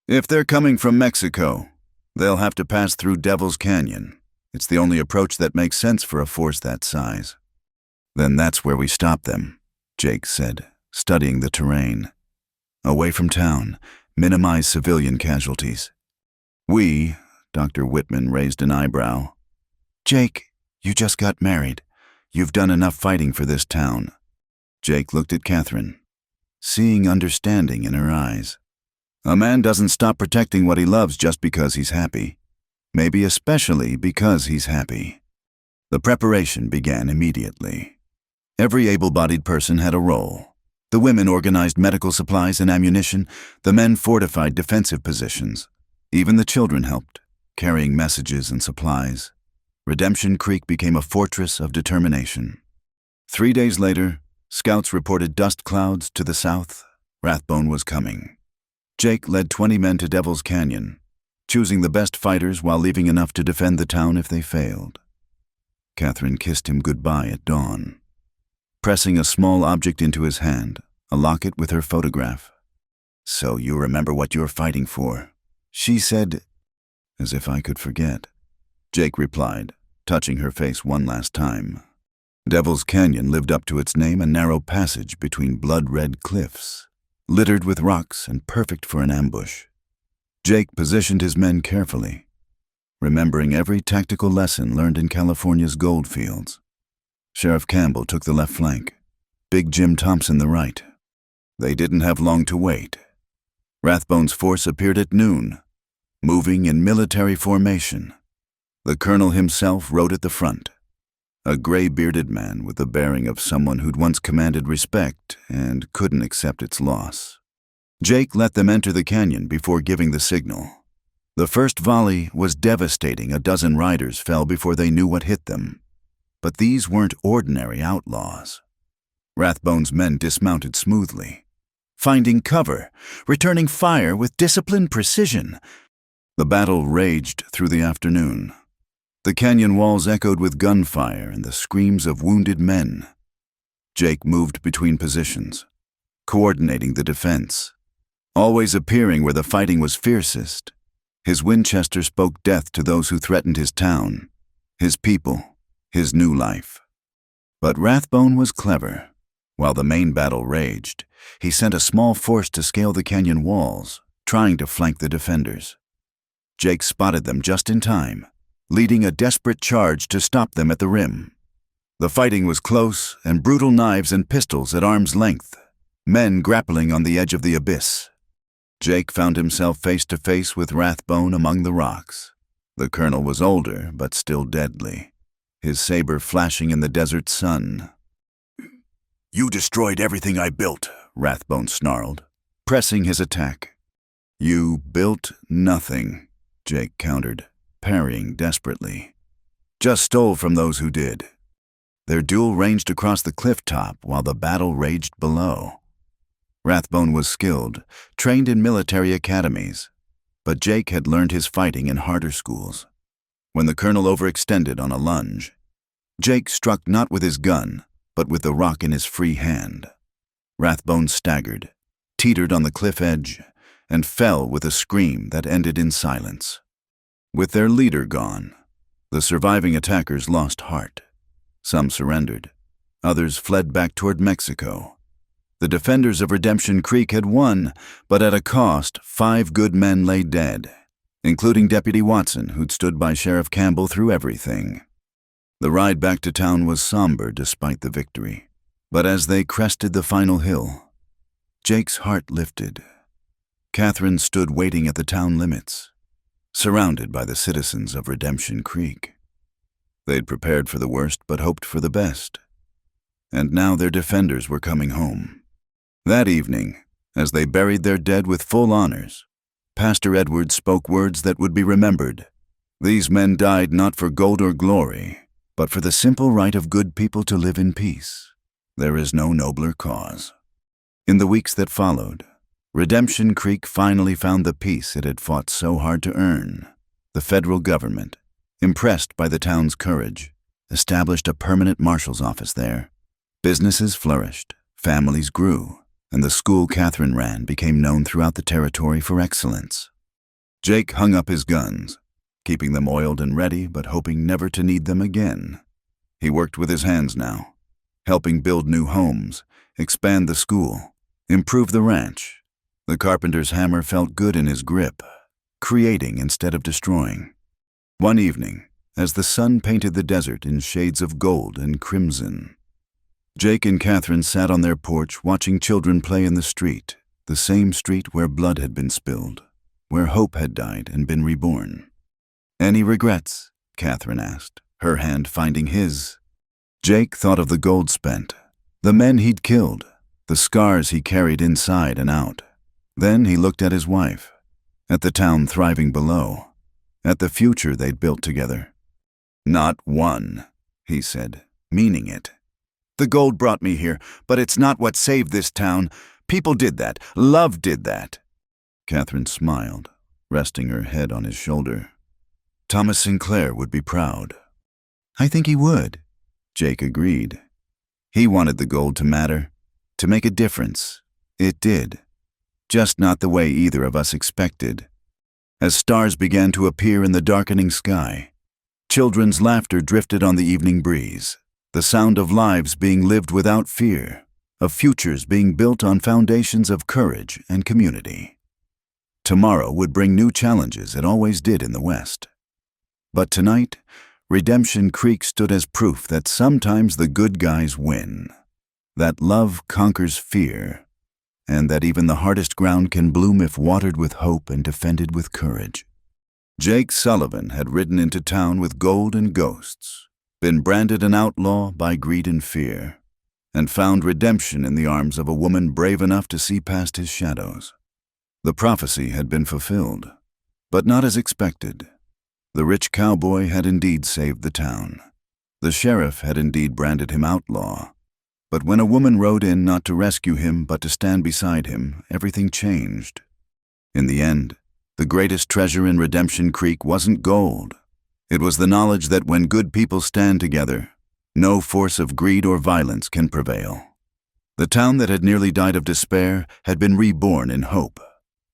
If they're coming from Mexico, they'll have to pass through Devil's Canyon. It's the only approach that makes sense for a force that size. Then that's where we stop them, Jake said, studying the terrain. Away from town, minimize civilian casualties. We, Dr. Whitman raised an eyebrow. Jake, you just got married. You've done enough fighting for this town. Jake looked at Catherine, seeing understanding in her eyes. A man doesn't stop protecting what he loves just because he's happy. Maybe especially because he's happy. The preparation began immediately. Every able-bodied person had a role. The women organized medical supplies and ammunition. The men fortified defensive positions. Even the children helped, carrying messages and supplies. Redemption Creek became a fortress of determination. 3 days later, scouts reported dust clouds to the south. Rathbone was coming. Jake led 20 men to Devil's Canyon, choosing the best fighters while leaving enough to defend the town if they failed. Catherine kissed him goodbye at dawn, pressing a small object into his hand, a locket with her photograph. So you remember what you're fighting for, she said, as if I could forget. Jake replied, touching her face one last time. Devil's Canyon lived up to its name, a narrow passage between blood-red cliffs, littered with rocks and perfect for an ambush. Jake positioned his men carefully, remembering every tactical lesson learned in California's gold fields. Sheriff Campbell took the left flank, Big Jim Thompson the right. They didn't have long to wait. Rathbone's force appeared at noon, moving in military formation. The colonel himself rode at the front, a gray-bearded man with the bearing of someone who'd once commanded respect and couldn't accept its loss. Jake let them enter the canyon before giving the signal. The first volley was devastating. A dozen riders fell before they knew what hit them. But these weren't ordinary outlaws. Rathbone's men dismounted smoothly, finding cover, returning fire with disciplined precision. The battle raged through the afternoon. The canyon walls echoed with gunfire and the screams of wounded men. Jake moved between positions, coordinating the defense, always appearing where the fighting was fiercest. His Winchester spoke death to those who threatened his town, his people, his new life. But Rathbone was clever. While the main battle raged, he sent a small force to scale the canyon walls, trying to flank the defenders. Jake spotted them just in time, leading a desperate charge to stop them at the rim. The fighting was close, and brutal knives and pistols at arm's length, men grappling on the edge of the abyss. Jake found himself face to face with Rathbone among the rocks. The colonel was older, but still deadly, his saber flashing in the desert sun. "You destroyed everything I built," Rathbone snarled, pressing his attack. "You built nothing," Jake countered, parrying desperately. "Just stole from those who did." Their duel ranged across the cliff top while the battle raged below. Rathbone was skilled, trained in military academies, but Jake had learned his fighting in harder schools. When the colonel overextended on a lunge, Jake struck not with his gun, but with the rock in his free hand. Rathbone staggered, teetered on the cliff edge, and fell with a scream that ended in silence. With their leader gone, the surviving attackers lost heart. Some surrendered, others fled back toward Mexico. The defenders of Redemption Creek had won, but at a cost. 5 good men lay dead, including Deputy Watson, who'd stood by Sheriff Campbell through everything. The ride back to town was somber despite the victory, but as they crested the final hill, Jake's heart lifted. Catherine stood waiting at the town limits, surrounded by the citizens of Redemption Creek. They'd prepared for the worst but hoped for the best, and now their defenders were coming home. That evening, as they buried their dead with full honors, Pastor Edwards spoke words that would be remembered. These men died not for gold or glory, but for the simple right of good people to live in peace. There is no nobler cause. In the weeks that followed, Redemption Creek finally found the peace it had fought so hard to earn. The federal government, impressed by the town's courage, established a permanent marshal's office there. Businesses flourished, families grew, and the school Catherine ran became known throughout the territory for excellence. Jake hung up his guns, keeping them oiled and ready, but hoping never to need them again. He worked with his hands now, helping build new homes, expand the school, improve the ranch. The carpenter's hammer felt good in his grip, creating instead of destroying. One evening, as the sun painted the desert in shades of gold and crimson, Jake and Catherine sat on their porch watching children play in the street, the same street where blood had been spilled, where hope had died and been reborn. "Any regrets?" Catherine asked, her hand finding his. Jake thought of the gold spent, the men he'd killed, the scars he carried inside and out. Then he looked at his wife, at the town thriving below, at the future they'd built together. "Not one," he said, meaning it. "The gold brought me here, but it's not what saved this town. People did that. Love did that." Catherine smiled, resting her head on his shoulder. "Thomas Sinclair would be proud." "I think he would," Jake agreed. He wanted the gold to matter, to make a difference. It did, just not the way either of us expected. As stars began to appear in the darkening sky, children's laughter drifted on the evening breeze. The sound of lives being lived without fear, of futures being built on foundations of courage and community. Tomorrow would bring new challenges, it always did in the West. But tonight, Redemption Creek stood as proof that sometimes the good guys win, that love conquers fear, and that even the hardest ground can bloom if watered with hope and defended with courage. Jake Sullivan had ridden into town with gold and ghosts, been branded an outlaw by greed and fear, and found redemption in the arms of a woman brave enough to see past his shadows. The prophecy had been fulfilled, but not as expected. The rich cowboy had indeed saved the town. The sheriff had indeed branded him outlaw. But when a woman rode in not to rescue him but to stand beside him, everything changed. In the end, the greatest treasure in Redemption Creek wasn't gold. It was the knowledge that when good people stand together, no force of greed or violence can prevail. The town that had nearly died of despair had been reborn in hope,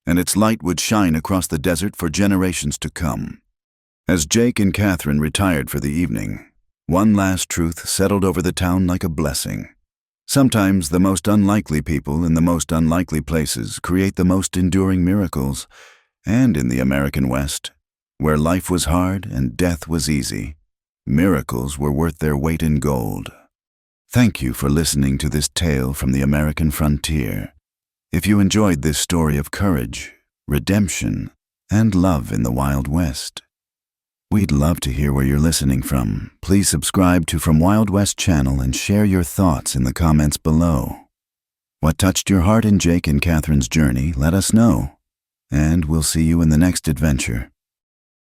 and its light would shine across the desert for generations to come. As Jake and Catherine retired for the evening, one last truth settled over the town like a blessing. Sometimes the most unlikely people in the most unlikely places create the most enduring miracles, and in the American West, where life was hard and death was easy, miracles were worth their weight in gold. Thank you for listening to this tale from the American frontier. If you enjoyed this story of courage, redemption, and love in the Wild West, we'd love to hear where you're listening from. Please subscribe to From Wild West channel and share your thoughts in the comments below. What touched your heart in Jake and Catherine's journey, let us know. And we'll see you in the next adventure.